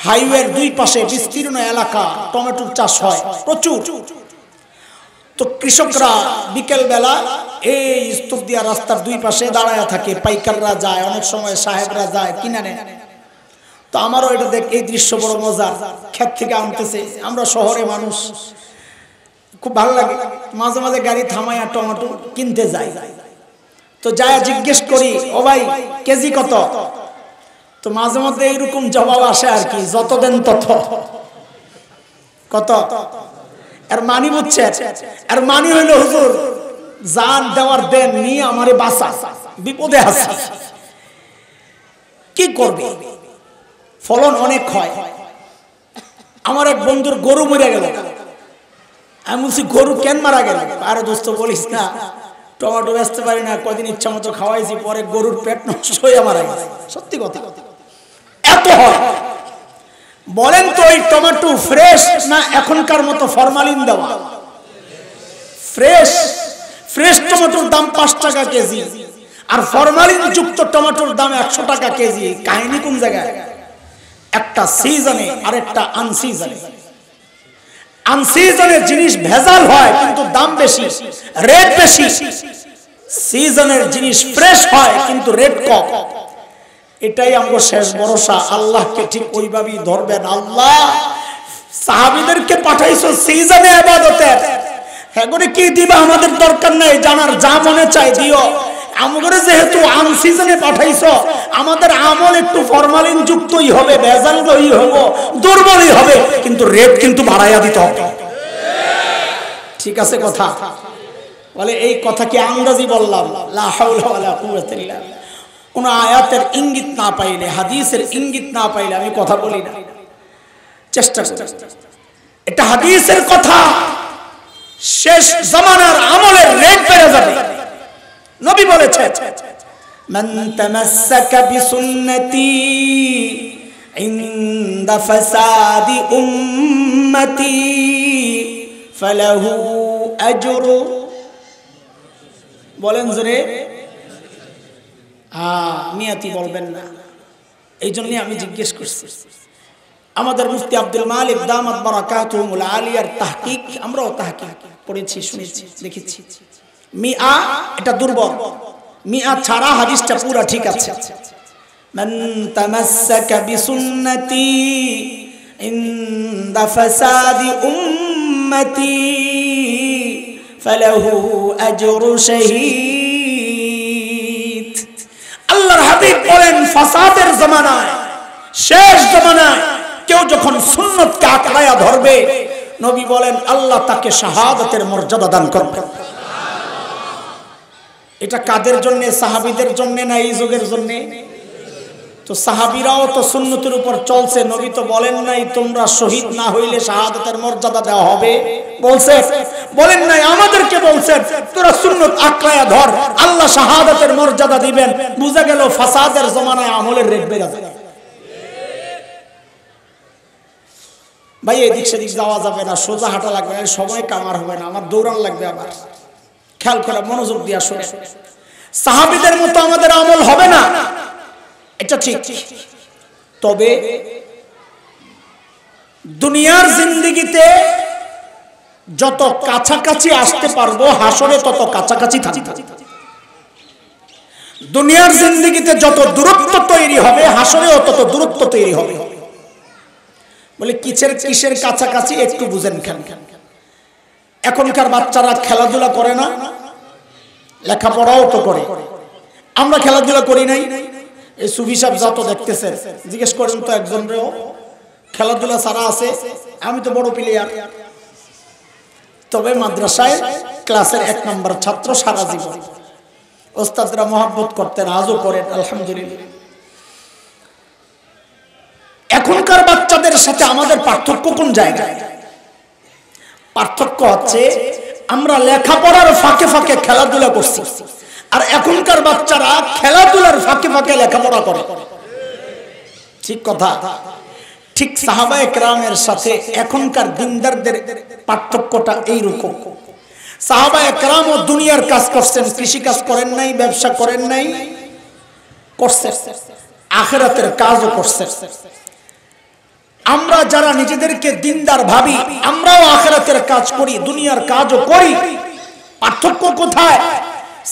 হাইওয়ের দুই পাশে বিস্তীর্ণ এলাকা টমেটোর চাষ হয় প্রচুর। তো কৃষকরা বিকেল বেলা এই স্তূপ দিয়া রাস্তার দুই পাশে দাঁড়ায় থাকে, পাইকাররা যায়, অনেক সময় সাহেবরা যায় কিনে নেয়। তো আমারও এটা দেখ, এই দৃশ্য বড় মজার। ক্ষেত থেকে আনতেছে, আমরা শহরে মানুষ, খুব ভালো লাগে। মাঝে মাঝে গাড়ি থামাইয়া টমেটো কিনতে যাই। তো যায় জিজ্ঞেস করি, ও ভাই কেজি কত? তো মাঝে মধ্যে এইরকম জবাব আসে আর কি, যত দেন তত। কত? আর মানি বুঝছে, আর মানি হইল হুজুর জান দেওয়ার দেন, নিয়ে আমারে বাঁচা, বিপদে আছে। কি করবে? ফলন অনেক হয়। আমার এক বন্ধুর গরু মরে গেল। আমি বলছি গরু কেন মারা গেল? আরে দোস্ত বলিস না, টমেটো বেচতে পারি না, কদিন ইচ্ছা মতো খাওয়াইছি, পরে গরুর পেট নষ্ট হয়ে মারা গেছে। সত্যি কথা, এত হয়। বলেন তো ওই টমেটো ফ্রেশ না এখনকার মতো ফরমালিন দেওয়া? ফ্রেশ। ফ্রেশ টমেটোর দাম 5 টাকা কেজি, আর ফরমালিন যুক্ত টমেটোর দাম 100 টাকা কেজি। কাহিনী কোন জায়গায়? একটা সিজনে আর একটা আনসিজনে। আনসিজনে জিনিস ভেজাল হয় কিন্তু দাম বেশি, রেট বেশি। সিজনের জিনিস ফ্রেশ হয় কিন্তু রেট কম। এটাই আমাদের শেষ ভরসা। আল্লাহকে ঠিক ওইভাবেই ধরবেন। আল্লাহ সাহাবীদেরকে পাঠাইছো সিজনে ইবাদতের, এগুলো কি দিবা আমাদের দরকার নাই, জানার যা মনে চাই দিও। আমাদের যেহেতু আনসিজনে পাঠাইছো, আমাদের আমল একটু ফরমালিন যুক্তই হবে, ভেজালই হবে, দুর্বলই হবে, কিন্তু রেট কিন্তু বাড়াইয়া দিতে হবে। ঠিক আছে কথা? বলে এই কথা কি আন্দাজি বললাম? লা হাওলা ওয়ালা কুওয়াতা ইল্লা বিল্লাহ। কোন আয়াতের ইঙ্গিত না পাইলে, হাদিসের ইঙ্গিত না পাইলে আমি কথা বলি না। চেষ্টা করি। এটা হাদিসের কথা। শেষ জামানার আমলের রেট বেড়ে যাবে। নবী বলেছেন, মান তামাসসাকা বিসুন্নতি ইনদা ফাসাদি উম্মতি ফালাহু আজরু। বলেন জোরে। মিয়াতি বলবেন না, এই জন্য আমি জিজ্ঞেস করছি। আমাদের মুফতি আব্দুল মালিক দামাত বারাকাতুহুল আলিয়ার তাহকিক, আমরাও তাহকিক পড়েছি, শুনেছি, দেখেছি। মিয়া এটা দুর্বল, মিয়া ছাড়া হাদিসটা পুরা ঠিক আছে। মান তামাসসাকা বিসুন্নতি ইনদা ফাসাদি উম্মতি ফালাহু আজরু শাহীদ। আল্লাহর হাবিব বলেন, ফাসাদের জামানায়, শেষ জামানায় কেউ যখন সুন্নতকে আঁকড়ায়া ধরবে, নবী বলেন আল্লাহ তাকে শাহাদাতের মর্যাদা দান করবেন। এটা কাদের জন্য? সাহাবীদের জন্য না এই যুগের জন্য? তো সাহাবীরাও তো সুন্নতের উপর চলছে। নবী তো বলেন নাই তোমরা শহীদ না হইলে শাহাদাতের মর্যাদা দেওয়া হবে? বলছে? বলেন নাই। আমাদেরকে বলছেন তোরা সুন্নত আঁকড়ায়া ধর, আল্লাহ শাহাদাতের মর্যাদা দিবেন। বুঝা গেল ফাসাদের জমানায় আমলের রেট বেড়ে যাবে। ভাই এদিক সেদিক যাওয়া যাবে না, সোজা হাঁটা লাগবে না, সময় কামার হবে না, আমার দৌড়ান লাগবে। আবার খেয়াল করে মনোযোগ দিয়া শুনে, সাহাবীদের মতো আমাদের আমল হবে না, এটা ঠিক। তবে দুনিয়ার জিন্দেগিতে যত কাছাকাছি আসতে পারবো হাসরে তত কাছাকাছি থাকবো। দুনিয়ার জিন্দেগিতে যত দূরত্ব তৈরি হবে হাসরেও তত দূরত্ব তৈরি হবে। বলে কিসের কিসের কাছাকাছি একটু বুঝেন খেন। এখনকার বাচ্চারা খেলাধুলা করে না, লেখাপড়াও তো করে। আমরা খেলাধুলা করি নাই। এই সুফি সাহেব যত দেখতেছেন জিজ্ঞেস করেন তো একজন রেও খেলাধুলা ছাড়া আছে। আমি তো বড় প্লেয়ার, তবে মাদ্রাসায় ক্লাসের 1 নম্বর ছাত্র সারা জীবন। ওস্তাদরা মহব্বত করতেন, আজও করেন আলহামদুলিল্লাহ। এখনকার বাচ্চাদের সাথে আমাদের পার্থক্য কোন জায়গায়? পার্থক্য হচ্ছে আমরা লেখাপড়ার ফাঁকে ফাঁকে খেলাধুলা করছি, আর এখনকার বাচ্চারা খেলাধুলার ফাঁকে ফাঁকে লেখাপড়া করে। ঠিক কথা। ঠিক সাহাবায়ে কেরামের সাথে এখনকার দিনদারদের পার্থক্যটা এইরকম। সাহাবায়ে কেরাম ও দুনিয়ার কাজ করছেন, কৃষি কাজ করেন নাই, ব্যবসা করেন নাই, করছেন আখিরাতের কাজও করছেন। আমরা যারা নিজেদেরকে দিনদার ভাবি, আমরাও আখিরাতের কাজ করি, দুনিয়ার কাজও করি। পার্থক্য কোথায়?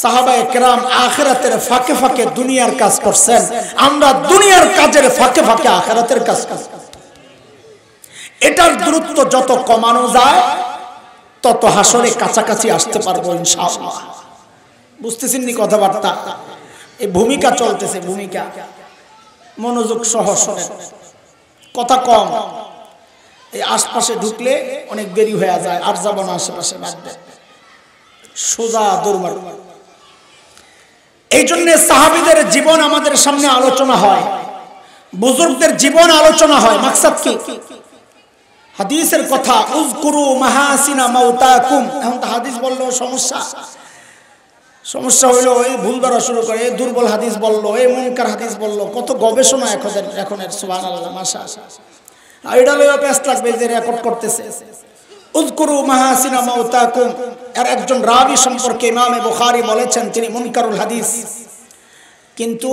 সাহাবায়ে কেরাম আখিরাতের ফাঁকে ফাঁকে দুনিয়ার কাজ করছেন, আমরা দুনিয়ার কাজের ফাঁকে ফাঁকে আখিরাতের কাজ করছি। এটার দূরত্ব যত কমানো যায় তত হাসরে কাছাকাছি আসতে পারবো ইনশাআল্লাহ। বুঝতেছেন নি কথাবার্তা? এই ভূমিকা চলতেছে, ভূমিকা মনোযোগ সহ শোনেন, কথা কম। এই আশপাশে ঢুকলে অনেক দেরি হয়ে যায়, আর যাব না আশেপাশে, সোজা দৌড়। এই জন্য সাহাবীদের জীবন আমাদের সামনে আলোচনা হয়, বুজুর্গদের জীবন আলোচনা হয়। মাকসাদ কি? হাদিসের কথা, উযকুরু মাহাসিনা মাউতাকুম। এখন তো হাদিস বললো সমস্যা হইলো, এই ভুল ধরা শুরু করে, দুর্বল হাদিস বললো, এই মুনকার হাদিস বললো, কত গবেষণা এখনের সুবহানাল্লাহ মাশাআল্লাহ। আর এটা লইয়া ব্যস্ত লাগবে যে রেকর্ড করতেছে। উযকুরু মাহাসিনা মাউতাকুম এর একজন রাবী সম্পর্কে ইমামে বুখারী বলেছেন তিনি মুনকারুল হাদিস, কিন্তু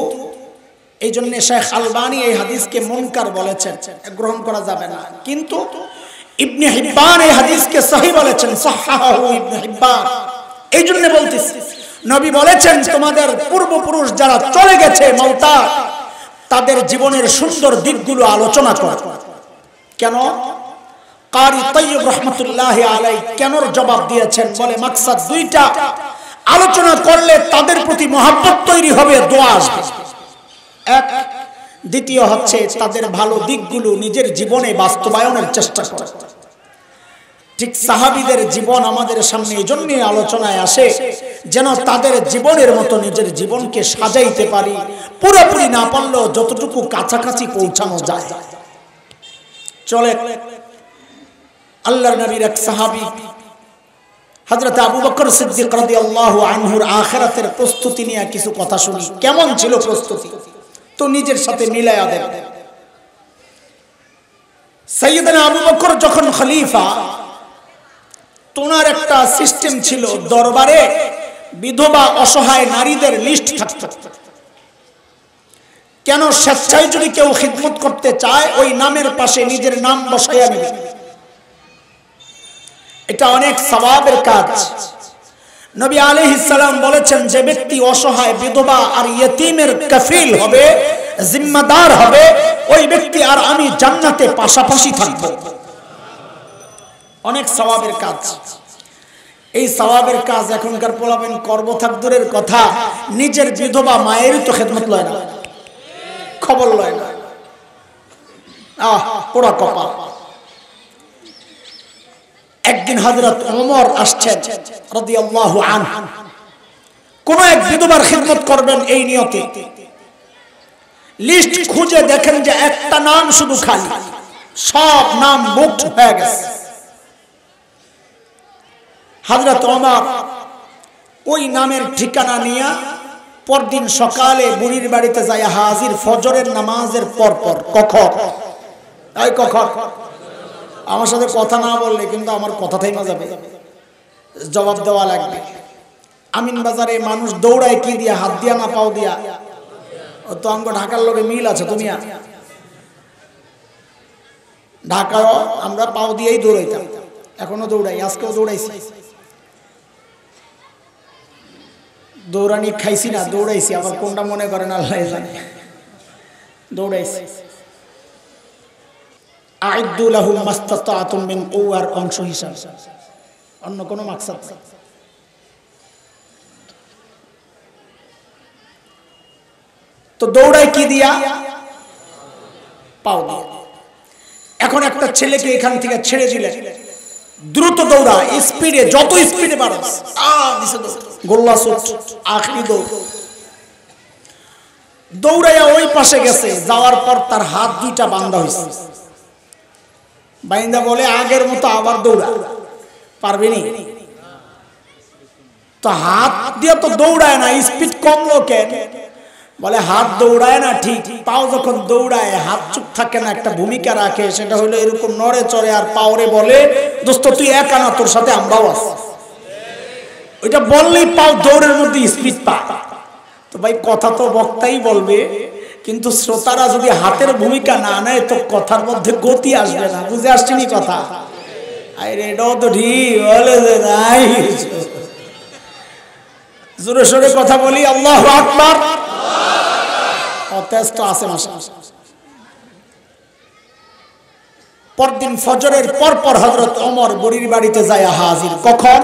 এই জন্য শেখ আলবানী এই হাদিসকে মুনকার বলেছেন, গ্রহণ করা যাবে না। কিন্তু ইবনে হিব্বান এই হাদিসকে সহিহ বলেছেন, সাহাহু ইবনে হিব্বান। এই জন্য বলতেছি, নবী বলেছেন তোমাদের পূর্বপুরুষ যারা চলে গেছে মাউতা, তাদের জীবনের সুন্দর দিকগুলো আলোচনা কর। কেন? কারি তাইয়্যিব রাহমাতুল্লাহি আলাইহি কেনর জবাব দিয়েছেন, বলে মাকসাদ দুইটা। আলোচনা করলে তাদের প্রতি মহব্বত তৈরি হবে, দোয়া আসবে এক। দ্বিতীয় হচ্ছে তাদের ভালো দিকগুলো নিজের জীবনে বাস্তবায়নের চেষ্টা করা। ঠিক সাহাবীদের জীবন আমাদের সামনে এই জন্যই আলোচনায় আসে, যেন তাদের জীবনের মতো নিজের জীবনকে সাজাইতে পারি, পুরোপুরি না পারলেও যতটুকু কাছাকাছি পৌঁছানো যায়। চলে আল্লাহর নবীর এক সাহাবী হযরত আবু বকর সিদ্দিক রাদিয়াল্লাহু আনহুর আখিরাতের প্রস্তুতি নিয়ে কিছু কথা শুনি। কেমন ছিল প্রস্তুতি, তো নিজের সাথে মিলায়া দেন। সাইয়েদনা আবু বকর যখন খলিফা, তোনার একটা সিস্টেম ছিল, দরবারে বিধবা অসহায় নারীদের লিস্ট থাকত। কেন? স্বেচ্ছায় যদি কেউ খিদমত করতে চায় ওই নামের পাশে নিজের নাম বসাইয়া নেবে। এটা অনেক সওয়াবের কাজ। নবী আলাইহিস সালাম বলেছেন, যে ব্যক্তি অসহায়, বিধবা আর ইয়েতিমের কাফিল হবে, জিম্মাদার হবে, ওই ব্যক্তি আর আমি জান্নাতে পাশাপাশি থাকব। অনেক সওয়াবের কাজ। এই সওয়াবের কাজ এখনকার পোলাবেন করব থাক দূরের কথা, নিজের বিধবা মায়েরই তো খেদমত লয় না, খবর লয় না। পোড়া কপাল। একদিন হযরত ওমর আসছেন রাদিয়াল্লাহু আনহু, কোন এক বিধবার খিদমত করবেন এই নিয়তে। লিস্ট খুঁজে দেখেন যে একটা নাম শুধু খালি, সব নাম বুকড হয়ে গেছে। হযরত ওমর ওই নামের ঠিকানা নিয়ে পরদিন সকালে বুড়ির বাড়িতে যায় হাজির, ফজরের নামাজের পরপর। কখন? আমার সাথে কথা না বললে কিন্তু আমার কথা থাইমা যাবে, জবাব দেওয়া লাগবে। আমিন বাজারে মানুষ দৌড়ায় কি দিয়া? হাত দিয়া না পাও দিয়া? ও তো আমাকে ঢাকার লোকে মিল আছে। তুমি ঢাকাও আমরা পাও দিয়েই দৌড়াইতাম, এখনো দৌড়াই, আজকেও দৌড়াইছি। দৌড়ানি খাইছি না, দৌড়াইছি। আবার কোনটা মনে করেন আল্লাহ জানে। দৌড়াইছি। আইদ্দু লাহুম মাস্তাতাতুম মিন কুওয়ার অংশ হিসাবে, অন্য কোনো মাকসাদ নেই। তো দৌড়ায় কি দিয়া? পাও দিয়া। এখন একটা ছেলেকে এখান থেকে ছেড়ে দিলে দ্রুত দৌড়া, স্পিডে, যত স্পিডে পারস গোল্লা সুট আখরি দৌড়। দৌড়াইয়া ওই পাশে গেছে, যাওয়ার পর তার হাত দুইটা বান্ধা হয়েছে। বাইন্দা বলে আগের মতো আবার দৌড়া, পারবি নি? তো হাত দিয়ে তো দৌড়ায় না, স্পিড কমলো কেন? বলে হাত দৌড়ায় না ঠিক, পাও যখন দৌড়ায় হাত চুপ থাকে না, একটা ভূমিকা রাখে। সেটা হলো এরকম নড়ে চড়ে আর পাওরে বলে দোস্ত তুই একা না, তোর সাথে আমরাও আছি। ওইটা বললেই পাও দৌড়ের মধ্যে স্পিড পা। তো ভাই কথা তো বক্তাই বলবে, কিন্তু শ্রোতারা যদি হাতের ভূমিকা না নেয় তো কথার মধ্যে গতি আসবে না। বুঝে আসছেনি কথা? আরে এটাও তো ঠিক বলে যে নাই। জোরে সোরে কথা বলি আল্লাহু আকবার। অতেজ তো আছে মাসা। পরদিন ফজরের পর হযরত ওমর বুড়ির বাড়িতে যায় হাজির। কখন?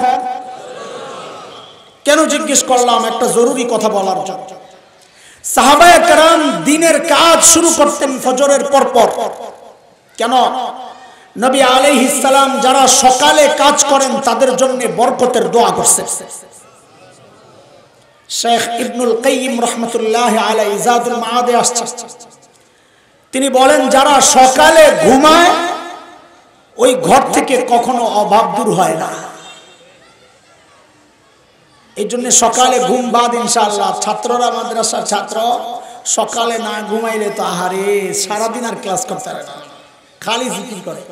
কেন জিজ্ঞেস করলাম? একটা জরুরি কথা বলার জন্য। সাহাবায়ে কেরাম দিনের কাজ শুরু করতেন ফজরের পর। কেন? নবী আলাইহিস সালাম যারা সকালে কাজ করেন তাদের জন্য বরকতের দোয়া করছেন। শেখ ইবনুল কাইয়িম রাহমাতুল্লাহি আলাইহি জাদুল মাআদে আসছে, তিনি বলেন যারা সকালে ঘুমায় ওই ঘর থেকে কখনো অভাব দূর হয় না। এই জন্য সকালে ঘুম বাদ ইনশাআল্লাহ। ছাত্ররা, মাদ্রাসার ছাত্র সকালে না ঘুমাইলে তো আহারে সারাদিন আর ক্লাস করতে পারে না, খালি জিকির করে।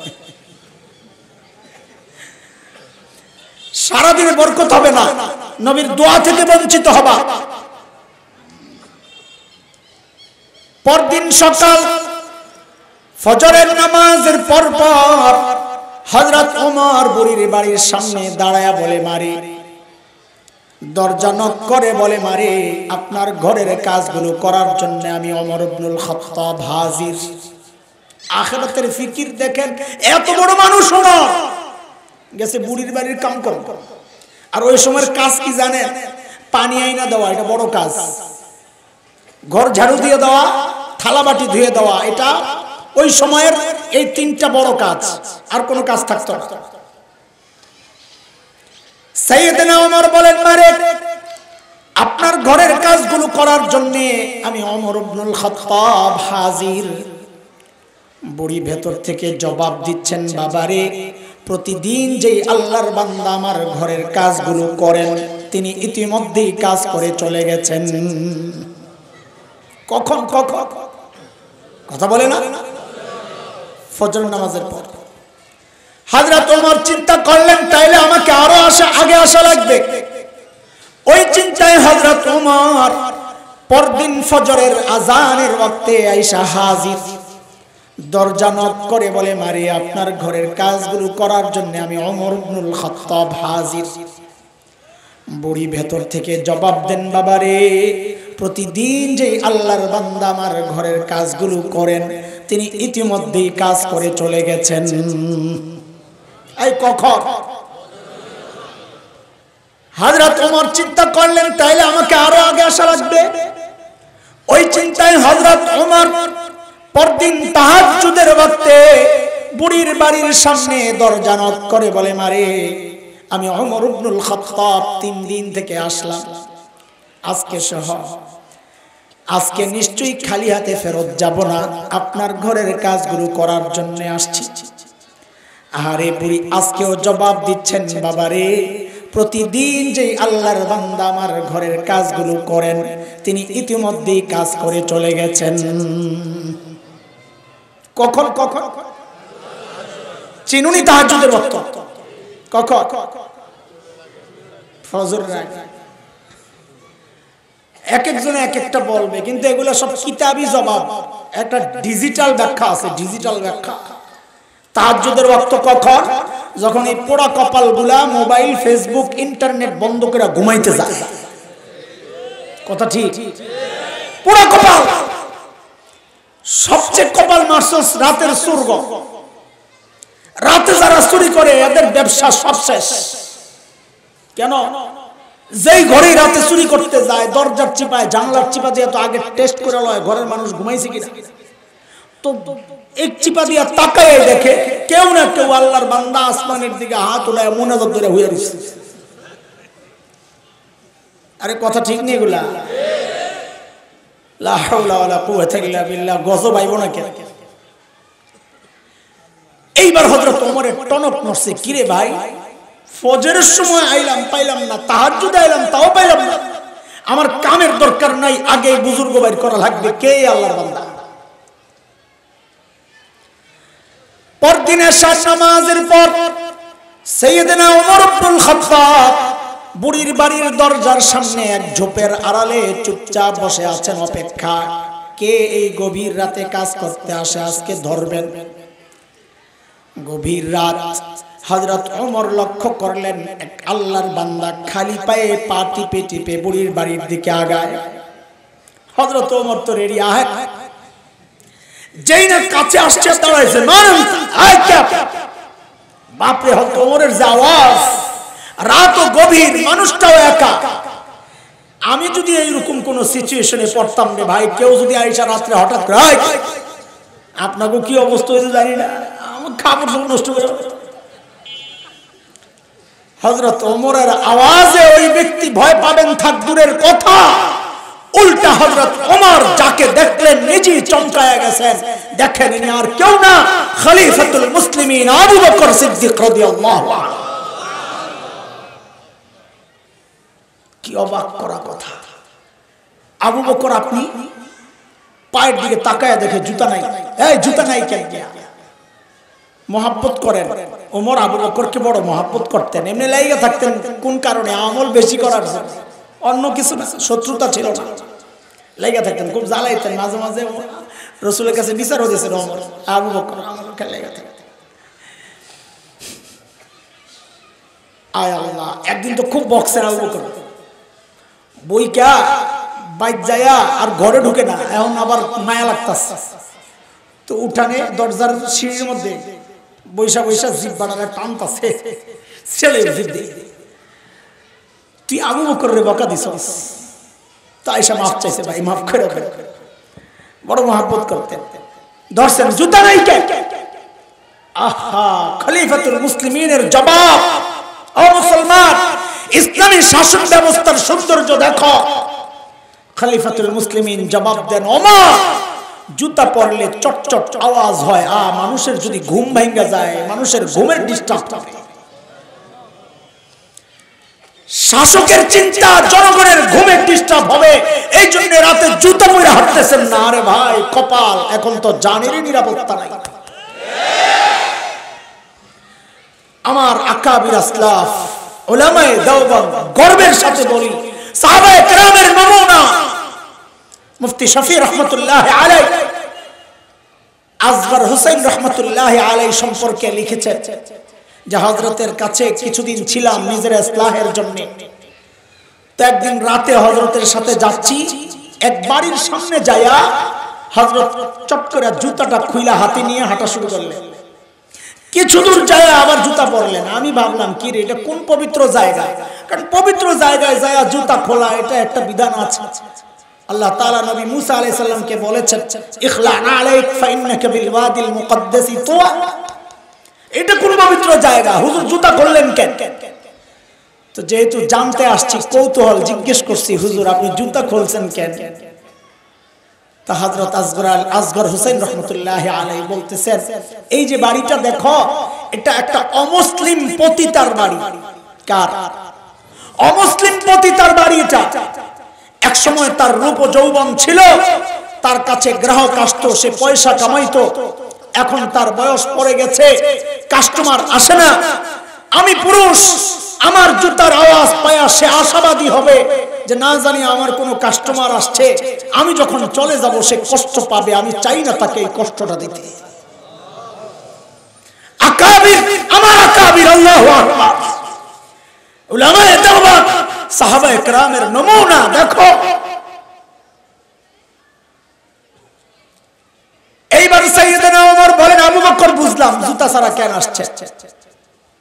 সারাদিনে বরকত হবে না, নবীর দোয়া থেকে বঞ্চিত হবা। পরদিন সকাল ফজরের নামাজের পর হযরত ওমর বুড়ির বাড়ির সামনে দাঁড়ায়া বলে মারে, দরজা নক করে বলে মারে আপনার ঘরের কাজগুলো করার জন্য আমি ওমর ইবনুল খাত্তাব হাজির। আখিরাতের ফিকির দেখেন, এত বড় মানুষ ওমর গেছে বুড়ির বাড়ির কাম করে। আর ওই সময়ের কাজ কি জানেন? পানি আইনা দেওয়া, এটা বড় কাজ। ঘর ঝাড়ু দিয়ে দেওয়া, থালা বাটি ধুয়ে দেওয়া, এটা ওই সময়ের এই তিনটা বড় কাজ, আর কোনো কাজ থাকতো না। সাইয়েদনা ওমর বলেন মারে আপনার ঘরের কাজগুলো করার জন্য আমি ওমর ইবনুল খাত্তাব হাজির। বুড়ি ভেতর থেকে জবাব দিচ্ছেন, বাবারে প্রতিদিন যেই আল্লাহর বান্দা আমার ঘরের কাজগুলো করেন তিনি ইতিমধ্যেই কাজ করে চলে গেছেন। কখন কখন কথা বলে না? ফজর নামাজের পর। হযরত ওমর চিন্তা করলেন তাইলে আমাকে আরো আগে আসা লাগবে। ওই চিন্তায় হযরত ওমর পরদিন ফজরের আজানের ওয়াক্তে আয়েশা হাজির। দরজা নক করে বলে মারি আপনার ঘরের কাজগুলো করার জন্য আমি ওমর ইবনুল খাত্তাব হাজির। বুড়ি ভেতর থেকে জবাব দেন, বাবারে প্রতিদিন যে আল্লাহর বান্দা আমার ঘরের কাজগুলো করেন তিনি ইতিমধ্যেই কাজ করে চলে গেছেন। এই কখন? হযরত ওমর চিন্তা করলেন তাইলে আমাকে আরো আগে আসা লাগবে। ওই চিন্তায় হযরত ওমর পরদিন তাহাজ্জুদের ওয়াক্তে বুড়ির বাড়ির সামনে দরজা নক করে বলে মারে আমি ওমর ইবনুল খাত্তাব 3 দিন থেকে আসলাম, আজকে সহ আজকে নিশ্চয়ই খালি হাতে ফেরত যাব না, আপনার ঘরের কাজগুলো করার জন্য আসছি। আরে বুড়ি আজকেও জবাব দিচ্ছেন, বাবারে প্রতিদিন যে আল্লাহর বান্দা আমার ঘরের কাজগুলো করেন তিনি ইতিমধ্যেই কাজ করে চলে গেছেন। কখন কখন চিনুনি? তাহাজ্জুদের ওয়াক্ত। কখন? ফজরের আগে। এক একজনে এক একটা বলবে, কিন্তু এগুলো সব কিতাবি জবাব। একটা ডিজিটাল ব্যাখ্যা আছে, ডিজিটাল ব্যাখ্যা। তাহাজ্জুদের ওয়াক্ত কখন? যখন এই পোড়া কপালগুলা মোবাইল ফেসবুক ইন্টারনেট বন্ধ করে ঘুমাইতে যায়। কথা ঠিক? পোড়া কপাল। সবচেয়ে কপাল মারছস রাতের সুরগ। রাতে যারা চুরি করে এদের ব্যবসা সব শেষ। কেন? যেই ঘরে রাতে চুরি করতে যায় দরজার চিপায় জানলার চিপা দিয়ে তো আগে টেস্ট করে লয় ঘরের মানুষ ঘুমাইছে কিনা। তো এক চিপা দিয়া তাকায় দেখে কেউ না কেউ আল্লাহর বান্দা আসমানের দিকে হাত উঠায় মোনাজাত ধরে হয়ে রয়েছে। আরে কথা ঠিক নেই এগুলা? লা হাওলা ওয়ালা কুওয়াতা ইল্লা বিল্লাহ। গজব আইব না কেন? এইবার হযরত ওমরের টনক নড়ছে। কিরে ভাই, ফজরের সময় আইলাম পাইলাম না, তাহাজ্জুদে আইলাম তাও পাইলাম না, আমার কামের দরকার নাই, আগে বুজুর্গ বাইর করা লাগবে। কে আল্লাহর বান্দা? পরদিন এশার নামাজের পর সাইয়েদনা ওমর ইবনুল খাত্তাব বুড়ির বাড়ির দরজার সামনে এক ঝোপের আড়ালে চুপচাপ বসে আছেন অপেক্ষা। কে এই গভীর রাতে কাজ করতে আসে আজকে ধরবেন। গভীর রাত হযরত ওমর লক্ষ্য করলেন এক আল্লাহর বান্দা খালি পায়ে পা টিপে টিপে বুড়ির বাড়ির দিকে আগায়। হযরত ওমর তো রেডি। যেই না কাছে আসছে দাঁড়াইছে, বাপরে হযরত ওমরের যে আওয়াজ, রাতও গভীর, মানুষটাও একা। আমি যদি এইরকম কোন সিচুয়েশনে পড়তাম রে ভাই, কেউ যদি আইসা রাত্রে হঠাৎ করে আপনাকে কি অবস্থা হয়েছে জানি না, আমার খাবার সব নষ্ট করে। হযরত ওমরের আওয়াজে ওই ব্যক্তি ভয় পাবেন থাক দূরের কথা, উল্টা হযরত ওমর যাকে দেখলেন নিজেই চমকায়া গেছেন। দেখেন ইনি আর কেউ না, খলিফাতুল মুসলিমিন আবু বকর সিদ্দিক রাদিয়াল্লাহু আনহু। কি অবাক করা কথা! আবু বকর আপনি পায়ের দিকে তাকায়া দেখে জুতা নাই। এই জুতা নাই কেন? মহাব্বত করেন। ওমর আবু বকরকে বড় মহাব্বত করতেন, এমনি লাইগা থাকতেন। কোন কারণে? আমল বেশি করার জন্য, অন্য কিছু না, শত্রুতা ছিল না, লাইগা থাকতেন, খুব জ্বালাইতেন। মাঝে মাঝে রাসূলের কাছে বিচার হয়েছিল ওমর আবু বকর আমলকে লাইগা থাকতেন। আয় আল্লাহ, একদিন তো খুব বক্সের আবু বকর, বইকা বাইক যায়া আর ঘরে ঢুকে না, এখন আবার মায়া লাগতাছে। তো উঠানে দরজার সিঁড়ির মধ্যে বৈশা বৈশা জিভ বাড়ালে টানতাছে, ছেলে জিভ দিয়ে, তুই আবু বকর রে বকা দিছস। তাই সে মাফ চাইছে, ভাই মাফ করে দেন। বড় মহব্বত করতেন। ধরছেন, জুতা নাই কে? আহা, খলিফাতুল মুসলিমিনের জবাব। ও মুসলমান, ইসলামী শাসন ব্যবস্থার সৌন্দর্য দেখো। খলিফাতুল মুসলিমিন জবাব দেন, ওমর জুতা পরলে চটচট আওয়াজ হয়, মানুষের যদি ঘুম ভাঙা যায়, মানুষের ঘুমের ডিস্টার্ব হবে। শাসকের চিন্তা জনগণের ঘুমের ডিস্টার্ব হবে, এই জন্য রাতে জুতা পরে হাঁটতেছেন না। আরে ভাই কপাল, এখন তো জানেরই নিরাপত্তা নাই। আমার আকাবির আসলাফ উলামায়ে দেওবন্দ গর্বের সাথে বলি, সাহাবায়ে কেরামের নমুনা মুফতি শফি রহমতুল্লাহ আলাইহি আসগর হুসাইন রহমতুল্লাহ আলাইহি সম্পর্কে লিখেছেন যে হযরতের কাছে কিছুদিন ছিলাম নিজের ইসলাহের জন্য। তো একদিন রাতে হযরতের সাথে যাচ্ছি, এক বাড়ির সামনে যায়া হযরত চট করে জুতাটা খুইলা হাতে নিয়ে হাঁটা শুরু করলেন। কিছু দূর যায় আবার জুতা পরলেন। আমি ভাবলাম কি রে, এটা কোন পবিত্র জায়গা? কারণ পবিত্র জায়গায় যায় জুতা খোলা, এটা একটা বিধান আছে। আল্লাহ তাআলা নবী মুসা আলাইহিস সালামকে বলেছেন, ইখলানা আলাইক ফাইন্নাকা বিল ওয়াদিল মুকদ্দাসি তুয়া। এটা কোন পবিত্র জায়গা, হুজুর জুতা খুললেন কেন? তো যেহেতু জানতে আসছি, কৌতূহল জিজ্ঞেস করছি, হুজুর আপনি জুতা খুলছেন কেন? তা হযরত আসগর হুসাইন রহমতুল্লাহ আলাইহি বলতেছেন, এই যে বাড়িটা দেখো, এটা একটা অমুসলিম পতিতার বাড়ি। কার? অমুসলিম পতিতার বাড়ি এটা। এক সময় তার রূপ ও যৌবন ছিল, তার কাছে গ্রাহক আসতো, সে পয়সা কামাইতো। এখন তার বয়স পড়ে গেছে, কাস্টমার আসে না। আমি পুরুষ, আমার জুতার আওয়াজ পায়া সে আশাবাদী হবে যে না জানি আমার কোনো কাস্টমার আসছে, আমি যখন চলে যাব সে কষ্ট পাবে, আমি চাই না তাকে এই কষ্টটা দিতে। আকাবির, আমার আকাবির, আল্লাহু আকবার। উলামায়ে দাওয়াত, সাহাবায়ে কেরামের নমুনা দেখো। এইবার সাইয়েদনা ওমর বলেন, আবু বকর বুঝলাম জুতা ছাড়া কেন আসছে,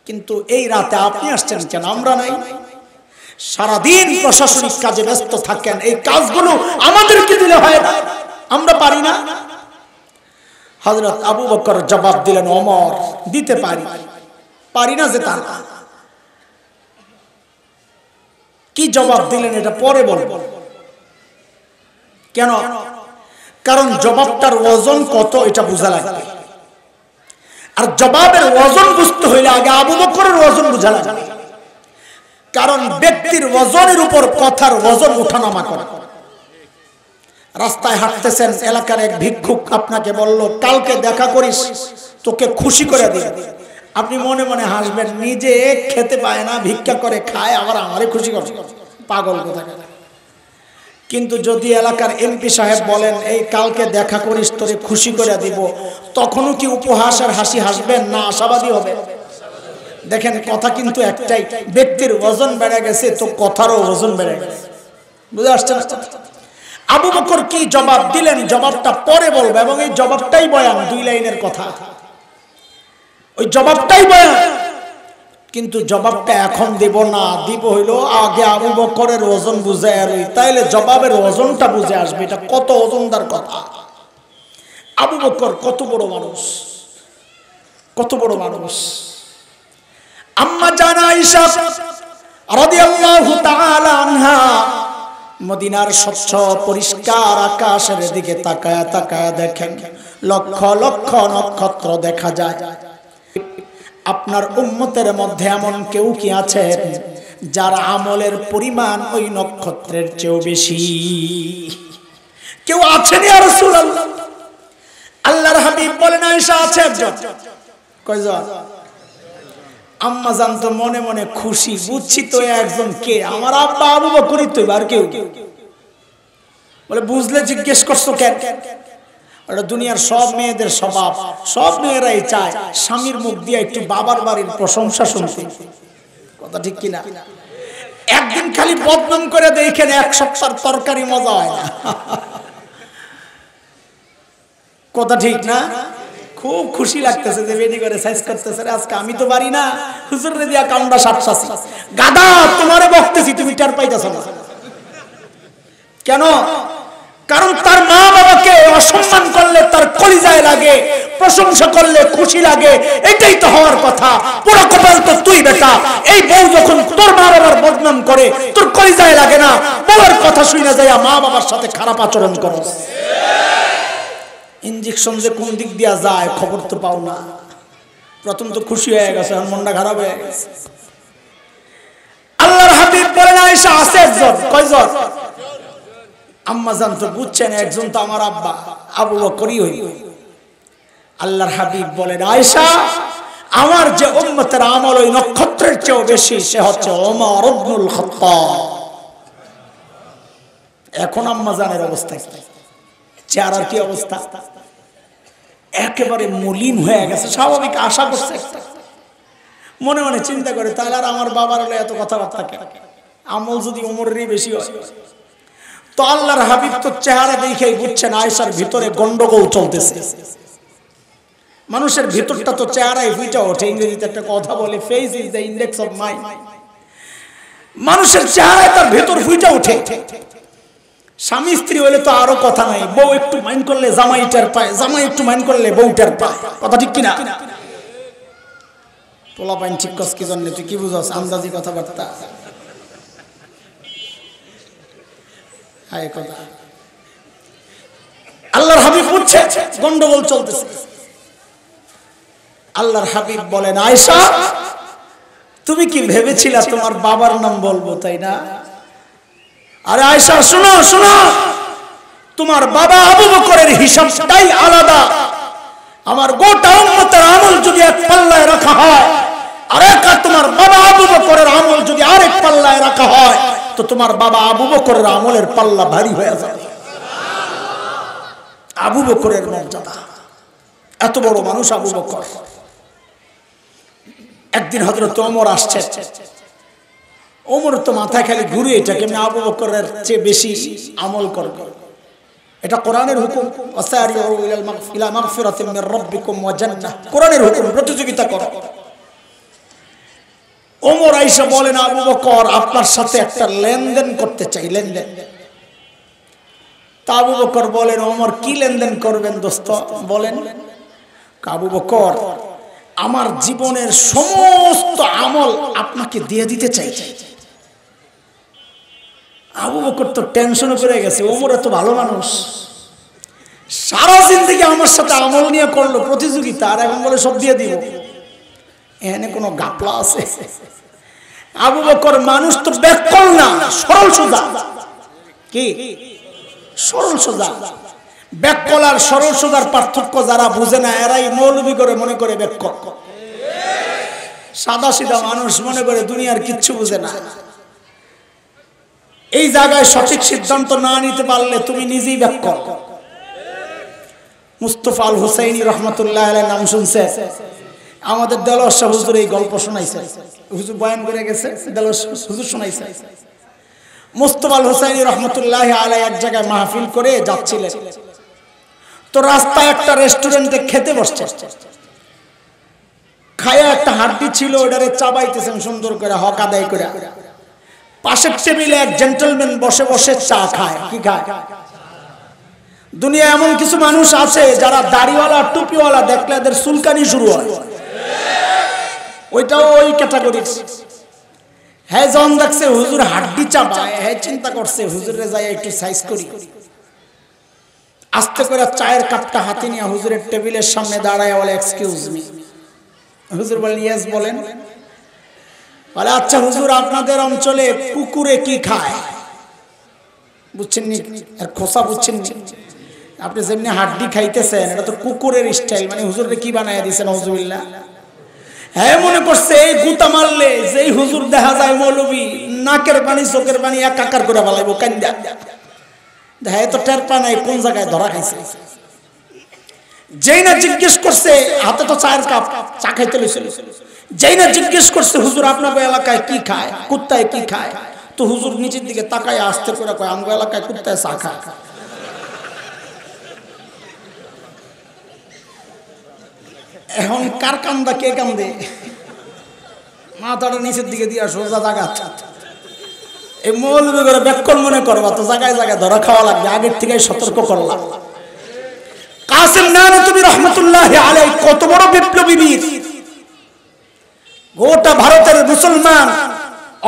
কিন্তু এই রাতে আপনি আসছেন কেন, আমরা নাই? সারাদিন প্রশাসনিক কাজে ব্যস্ত থাকেন, এই কাজগুলো আমাদেরকে দিলে হয় না, আমরা পারি না। হযরত আবু বকর জবাব দিলেন, ওমর দিতে পারি না যে তা না। কি জবাব দিলেন এটা পরে বলবো। কেন? কারণ জবাবটার ওজন কত এটা বোঝা লাগবে, আর জবাবের ওজন বুঝতে হইলে আগে আবু বকরের ওজন বোঝা লাগবে। কারণ ব্যক্তির ওজনের উপর কথার ওজন ওঠানামা করে। রাস্তায় হাঁটতেছেন, এলাকার এক ভিক্ষুক আপনাকে বলল কালকে দেখা করিস, তোকে খুশি করে দিবে। আপনি মনে মনে হাসবেন, নিজে খেতে পায় না, ভিক্ষা করে খায়, আবার আমারে খুশি করে, পাগল কোথাকার। কিন্তু যদি এলাকার এমপি সাহেব বলেন এই কালকে দেখা করিস, তোরে খুশি করে দিব, তখনও কি উপহাস আর হাসি হাসবেন না আশাবাদী হবে? দেখেন কথা কিন্তু একটাই, ব্যক্তির ওজন বেড়ে গেছে তো কথারও ওজন বেড়ে গেছে। বুঝে আসছে না? আবু বকর কি জবাব দিলেন জবাবটা পরে বলবো, এবং এই জবাবটাই বয়ান, 2 লাইনের কথা, ওই জবাবটাই বয়ান। কিন্তু জবাবটা এখন দিব না, দিব হইলো আগে আবু বকরের ওজন বুঝে আর তাইলে জবাবের ওজনটা বুঝে আসবে, এটা কত ওজনদার কথা। আবু বকর কত বড় মানুষ, কত বড় মানুষ। আম্মা জান আয়েশা রাদিয়াল্লাহু তাআলা আনহা মদিনার স্বচ্ছ পরিষ্কার আকাশের দিকে তাকায়া তাকায়া দেখেন লক্ষ লক্ষ নক্ষত্র দেখা যায়। আপনার উম্মতের মধ্যে এমন কেউ কি আছে যার আমলের পরিমাণ ওই নক্ষত্রের চেয়েও বেশি? কেউ আছেন ইয়া রাসূলুল্লাহ? আল্লাহর হাবিব বলেন আয়েশা আছে একজন। কয়জন? আম্মা জান তো মনে মনে খুশি, বুঝছি তো একজন কে, আমার আব্বা আবু বকরই তো, আর কেউ? বলে বুঝলে জিজ্ঞেস করছো কেন? ওটা দুনিয়ার সব মেয়েদের স্বভাব, সব মেয়েরাই চায় স্বামীর মুখ দিয়ে একটু বাবার বাড়ির প্রশংসা শুনতে। কথা ঠিক কিনা? একদিন খালি বদনাম করে দেখেন, 1 সপ্তাহ তরকারি মজা হয় না। কথা ঠিক না? খুব খুশি লাগতেছে যে বেডি করে সাইজ করতেছে, আজকে আমি তো পারি না, হুজুর রে দিয়া কামড়া সাতসাসি। গাদা, তোমারে বকতেছি, তুমি টের পাইতেছো না কেন? কারণ তার মা বাবাকে অসম্মান করলে তার কলিজায় লাগে, প্রশংসা করলে খুশি লাগে, এটাই তো হওয়ার কথা। পুরো কপাল তো তুই বেটা, এই বউ যখন তোর মা বাবার বদনাম করে তোর কলিজায় লাগে না, বউয়ের কথা শুনে যায় মা বাবার সাথে খারাপ আচরণ করো। ইনজেকশন যে কোন দিক দিয়া যায় খবর তো পাও না। প্রথম তো খুশি হয়ে গেছে, এখন মনটা খারাপ হয়ে গেছে। আল্লাহর হাবিব বলেন আয়েশা আছে একজন। কয়জন? আম্মা জান তো বুঝছেন একজন তো আমার আব্বা আবু বকরই হইল। আল্লাহর হাবিব বলেন আয়েশা, আমার যে উম্মতের আমল ওই নক্ষত্রের চেয়েও বেশি, সে হচ্ছে ওমর ইবনুল খাত্তাব। এখন আম্মা জানের অবস্থা কি? চেহারার কি অবস্থা? একেবারে মলিন হয়ে গেছে। স্বাভাবিক আশা করছে, মনে মনে চিন্তা করে তাহলে আর আমার বাবার হলে এত কথাবার্তা কেন, আমল যদি ওমরেরই বেশি হয়। তো আল্লাহর হাবিব তো চেহারা দেখেই বুঝছেন আয়েশার ভিতরে গন্ডগোল চলতেছে। মানুষের ভিতরটা তো চেহারায় ফুটে ওঠে। ইংরেজিতে একটা কথা বলে, face is the index of mind. মানুষের চেহারায় তার ভেতর ফুটে ওঠে। স্বামী স্ত্রী হলে তো আরো কথা নাই, বউ একটু মাইন্ড করলে জামাইটার পায়, জামাই একটু মাইন্ড করলে বউটার পায়। কথা ঠিক কিনা? পোলা পাইন ঠিক কস কি জন্য, তুই কি বুঝাস? আন্দাজি কথাবার্তা। আল্লাহর হাবিব বুঝছে গন্ডগোল চলতেছে। আল্লাহর হাবিব বলেন আয়েশা, তুমি কি ভেবেছিলা তোমার বাবার নাম বলবো, তাই না? আরে আয়েশা শোনো শোনো, তোমার বাবা আবু বকরের হিসাবটাই আলাদা। আমার গোটা উম্মতের আমল যদি এক পাল্লায় রাখা হয়, আর তোমার বাবা আবু বকরের আমল যদি আরেক পাল্লায় রাখা হয়, তো তোমার বাবা আবু বকরের আমলের পাল্লা ভারী হয়ে যাবে। আবু বকরের মর্যাদা, এত বড় মানুষ আবু বকর। একদিন হযরত ওমর আসছে, ওমর তো মাথায় খালি ঘুরে এটা কেমন আবু বকরের চেয়ে বেশি আমল করবে, এটা কোরআনের হুকুম, ওয়াসারিউ ইলা মাগফিরাতিন মির রাব্বিকুম ওয়া জান্নাহ, কোরআনের হুকুম, প্রতিযোগিতা করো। ওমর আয়েশা বলেন, আবু বকর আপনার সাথে একটা লেনদেন করতে চাই, লেনদেন। তা আবু বকর বলেন, ওমর কি লেনদেন করবেন দোস্ত বলেন? আবু বকর আমার জীবনের সমস্ত আমল আপনাকে দিয়ে দিতে চাই। আবু বকর তো টেনশনে পড়ে গেছে, ওমর এত ভালো মানুষ, সারা জিন্দেগি আমার সাথে আমল নিয়ে করলো প্রতিযোগিতা, আর এখন বলে সব দিয়ে দিব, এখানে কোনো গাপলা আছে? আবু বকর মানুষ তো ব্যাককল না, সরল সোজা। কি সরল সোজা? ব্যাককল আর সরল সোজার পার্থক্য যারা বুঝে না এরাই মৌলবি করে মনে করে ব্যাককল। সাদা সিধা মানুষ মনে করে দুনিয়ার কিচ্ছু বুঝে না। এই জায়গায় সঠিক সিদ্ধান্ত না নিতে পারলে তুমি নিজেই ব্যাককল। মুস্তফা আল হুসাইনি রহমতুল্লাহ আলাইহির নাম শুনছে? আমাদের দেলোয়ার শাহ হুজুর এই গল্প শোনাইছে, হুজুর বয়ান করে গেছে, দেলোয়ার হুজুর শোনাইছে। মুস্তফা আল হুসাইনি রহমতুল্লাহ আলাইহি এক জায়গায় মাহফিল করে যাচ্ছিলেন, তো রাস্তায় একটা রেস্টুরেন্টে খেতে বসছে, খায়া একটা হাড্ডি ছিল ওটারে চাবাইতেছেন সুন্দর করে, হক আদায় করে। পাশের টেবিলে এক জেন্টলম্যান বসে বসে চা খায়। কি খায়? দুনিয়া এমন কিছু মানুষ আছে যারা দাড়িওয়ালা টুপিওয়ালা দেখলে এদের চুলকানি শুরু হয়, ওইটাও ওই ক্যাটাগরি। হ্যাঁ যখন দেখছে হুজুর হাড্ডি চাবায়, হ্যাঁ চিন্তা করছে হুজুরে যাই একটু সাইজ করি। আস্তে করে চায়ের কাপটা হাতে নিয়ে হুজুরের টেবিলের সামনে দাঁড়ায় বলে, এক্সকিউজ মি। হুজুর বলেন, ইয়েস বলেন। বলে, আচ্ছা হুজুর আপনাদের অঞ্চলে কুকুরে কি খায়? বুঝছেন নি? আর খোসা বুঝছেন নি? আপনি যেমনি হাড্ডি খাইতেছেন এটা তো কুকুরের স্টাইল, মানে হুজুরে কি বানায় দিয়েছেন হুজুবিল্লাহ। হ্যাঁ মনে করছে এই গুতা মারলে যেই হুজুর দেখা যায় মৌলবি, নাকের পানি চোখের পানি একাকার করে ফেলাইবো কান্দা। দেখা তো টের পা নাই কোন জায়গায় ধরা খাইছে। যেই না জিজ্ঞেস করছে, হাতে তো চায়ের কাপ, চা খাইতে লইছিল, যেই না জিজ্ঞেস করছে হুজুর আপনার এলাকায় কি খায়, কুত্তায় কি খায়, তো হুজুর নিচের দিকে তাকায় আস্তে করে কয়, আমগো এলাকায় কুত্তায় চা খায়। এখন কার কান্দা কে কান্দে? মাথাটা নিচের দিকে দিয়া সোজা জায়গা। এই মৌলবি করে ব্যাককল মনে করবা তো জায়গায় জায়গায় ধরা খাওয়া লাগবে, আগের থেকে সতর্ক করলাম। কাসেম নানতুবি রহমতুল্লাহ আলাইহি কত বড় বিপ্লবী বীর! গোটা ভারতের মুসলমান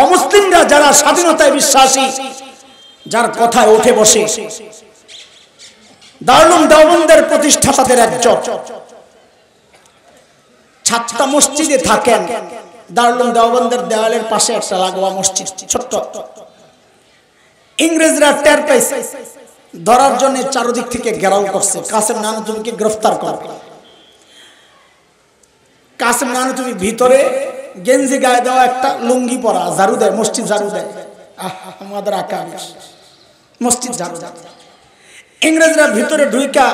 অমুসলিমরা যারা স্বাধীনতায় বিশ্বাসী, যার কথায় উঠে বসে, দারুল দেওবন্দের প্রতিষ্ঠাতাদের একজন, ছাত্রা মসজিদে থাকেন। দারুল দেওবন্দের দেওয়ালের পাশে একটা লাগোয়া মসজিদ, ছোট্ট। ইংরেজরা টের পাইছে, ধরার জন্য চারদিক থেকে ঘেরাও করছে, কাসেম নানতুবিকে গ্রেফতার করবে। কাসেম নানতুবি ভিতরে গেঞ্জি গায়ে দেওয়া, একটা লুঙ্গি পরা, ঝাড়ু দেয়, মসজিদ ঝাড়ু দেয়। আমাদের আকাশ মসজিদ ঝাড়ু দেয়। ইংরেজরা ভিতরে ঢুইকা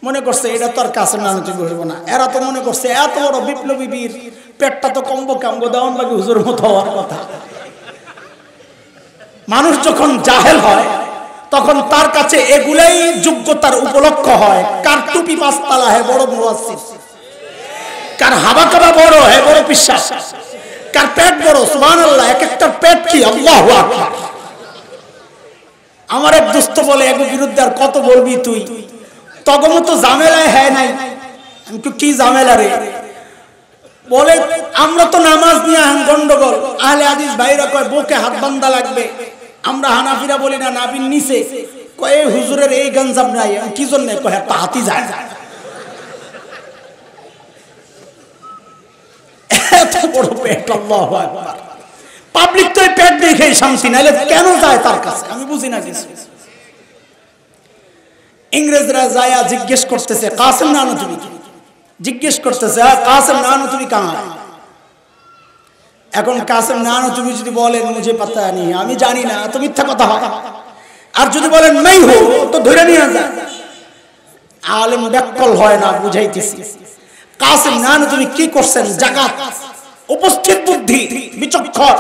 মনে করছে এটা তো আর কাসেম নানতুবি হইব না। এরা তো মনে করছে এত বড় বিপ্লবী বীর, পেটটা তো কমবো কামবো দেওয়ান লাগে হুজুর মতো হওয়ার কথা। মানুষ যখন জাহেল হয় তখন তার কাছে এগুলাই যোগ্যতার উপলক্ষ হয়। কার টুপি পাঁচতলা হয় বড় মুয়াজ্জিন, কার হাবা কাবা বড় হয় বড় বিশ্বাস, কার পেট বড় সুবহানাল্লাহ, এক একটা পেট কি আল্লাহু আকবার। আমার এক দোস্ত বলে, এর বিরুদ্ধে আর কত বলবি তুই, তগমতো ঝামেলায় হ্যাঁ নাই। আমি তো কি ঝামেলা রে? বলে আমরা তো নামাজ নিয়ে গন্ডগোল, আহলে হাদিস ভাইরা কয় বুকে হাত বান্ধা লাগবে, আমরা হানাফিরা বলি না নাবির নিচে, কয় হুজুরের এই গঞ্জাম নাই। কি জন্য? কয় একটা হাতি যায়। এত বড় পেট, আল্লাহু আকবার। পাবলিক তো এই পেট দেখেই শান্তি, নাইলে কেন যায় তার কাছে আমি বুঝি না কিছু। ইংরেজরা যায়া জিজ্ঞেস করতেছে কাসেম নানতুবি, জিজ্ঞেস করতেছে কাসেম নানতুবি কাহা? এখন কাসেম নানতুবি যদি বলেন মুঝে পাতা নেই, আমি জানি না, তো মিথ্যা কথা হয়। আর যদি বলেন নাই হো তো ধরে নিয়ে যায়। আলেম ব্যাককল হয় না, বুঝাইতেছি। কাসেম নানুতুবি কি করছেন? জাগাত উপস্থিত বুদ্ধি বিচক্ষণ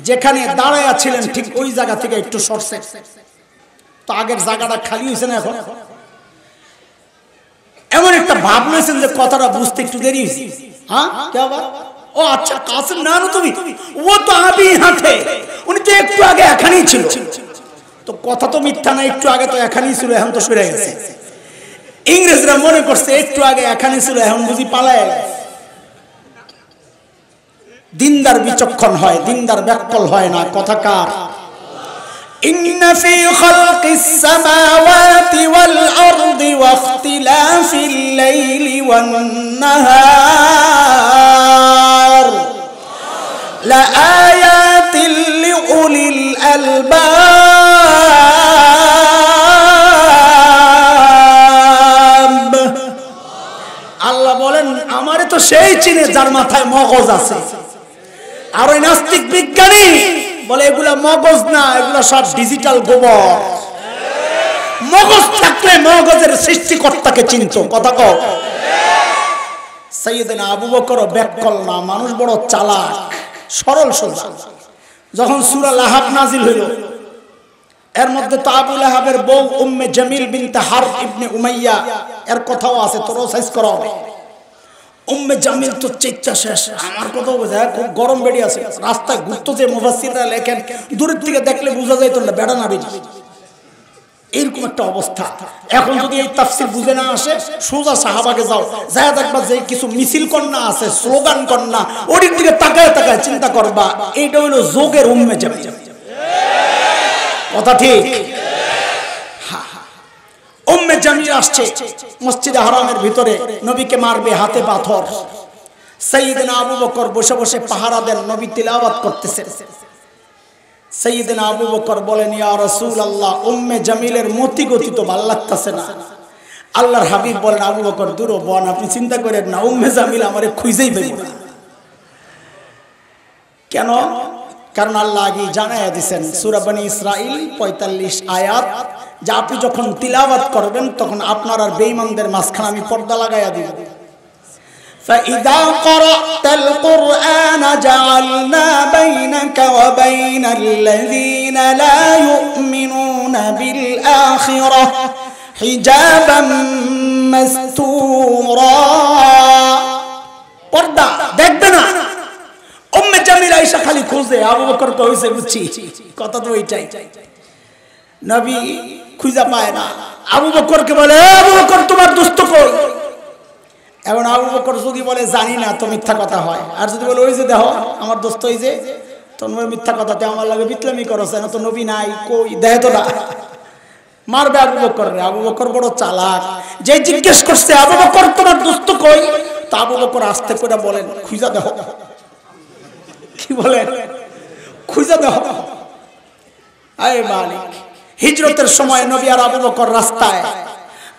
যেখানে দাঁড়ায়া ছিলেন ঠিক ওই জায়গা থেকে একটু সরছে। তো আগের জায়গাটা খালি হয়েছে না এখন? এমন একটা ভাব নিয়েছেন যে কথাটা বুঝতে একটু দেরি হয়েছে। হ্যাঁ কে আবার? ও আচ্ছা, কাসেম নানুতুবি ও তো আবি হাতে, উনি তো একটু আগে এখানেই ছিল। তো কথা তো মিথ্যা না, একটু আগে তো এখানেই ছিল, এখন তো সরে গেছে। ইংরেজরা মনে করছে একটু আগে এখানেই ছিল, এখন বুঝি পালায় গেছে। দিনদার বিচক্ষণ হয়, দিনদার ব্যাককল হয় না। কথাকার ইন্না ফি খালকিস সামাওয়াতি ওয়াল আরদি ওয়া ইখতিলাফিল লাইলি ওয়ান নাহার লা আয়াতিল লিউলিল আলবাব। আল্লাহ বলেন আমারে তো সেই চিনে যার মাথায় মগজ আছে। আর ওই নাস্তিক বিজ্ঞানী বলে এগুলা মগজ না, এগুলা সব ডিজিটাল গোবর। মগজ থাকলে মগজের সৃষ্টিকর্তাকে চিনত। কথা কও। সাইয়েদনা আবু বকর ব্যাককল না, মানুষ বড় চালাক, সরল সোজা। যখন সূরা লাহাব নাজিল হইল, এর মধ্যে তো আবু লাহাবের বউ উম্মে জামিল বিনতে হারব ইবনে উমাইয়া এর কথাও আছে, তোরও সাইজ করা হবে। উম্মে জামিল তো চেষ্টা শেষ, আমার কথাও বোঝা, খুব গরম বেড়ে আছে। রাস্তায় ঘুরতো যে মুফাসসিররা লেখেন, দূরের থেকে দেখলে বোঝা যায় তো না বেড়া না বেজি, এরকম একটা অবস্থা। এখন যদি এই তাফসীর বুঝে না আসে, সোজা সাহাবাকে যাও, যায় দেখবা যে কিছু মিছিল কন্যা আছে, স্লোগান কন্যা, ওর দিকে তাকায় তাকায় চিন্তা করবা এইটা হলো যোগের উম্মে জামিল। কথা ঠিক? উম্মে জামিল আসছে মসজিদে হারামের ভিতরে, নবীকে মারবে, হাতে পাথর। সাইয়েদনা আবু বকর বসে বসে পাহারা দেন, নবী তিলাওয়াত করতেছেন। সাইয়েদনা আবু বকর বলেন, ইয়া রাসূলুল্লাহ, উম্মে জামিলের মতি গতি তো ভালো লাগতেছে না। আল্লাহর হাবিব বলেন, আবু বকর দূর বোন, আপনি চিন্তা করেন না, উম্মে জামিল আমারে খুঁজেই পাইব না। কেন? কারণ আল্লাহ আগে জানাইয়া দিয়েছেন সূরা বনী ইসরাইল 45 আয়াত, যে আপনি যখন তিলাওয়াত করবেন তখন আপনার আর বেঈমানদের মাঝখানে আমি পর্দা লাগাইয়া দিব। فإذا قرأت القرآن جعلنا بينك وبين الذين لا يؤمنون بالآخرة حجابا مستورا। পর্দা দেখবে না। উম্মে জামিল আয়েশা খালি খুঁজে, আবু বকর তো হইছে বুঝছি, কথা তো ওইটাই। নবী খুঁজা পায় না, আবু বকরকে বলে, আবু বকর তোমার দোস্ত কই? এখন আবু বকর যদি বলে জানি না, তো মিথ্যা কথা হয়। আর যদি বলে ওই যে দেখো আমার দোস্ত, ওই যে, তোমার মিথ্যা কথাতে আমার লাগে বিতলামি করছে না, তো নবী নাই, কই দেখে তো না, মারবে আবু বকর রে। আবু বকর বড় চালাক, যে জিজ্ঞেস করছে আবু বকর তোমার দোস্ত কই, তা আবু বকর আস্তে করে বলেন খুঁজা দেখো। কি বলেন? খুঁজা দেখো। আয় মালিক। হিজরতের সময় নবী আর আবু বকর রাস্তায়,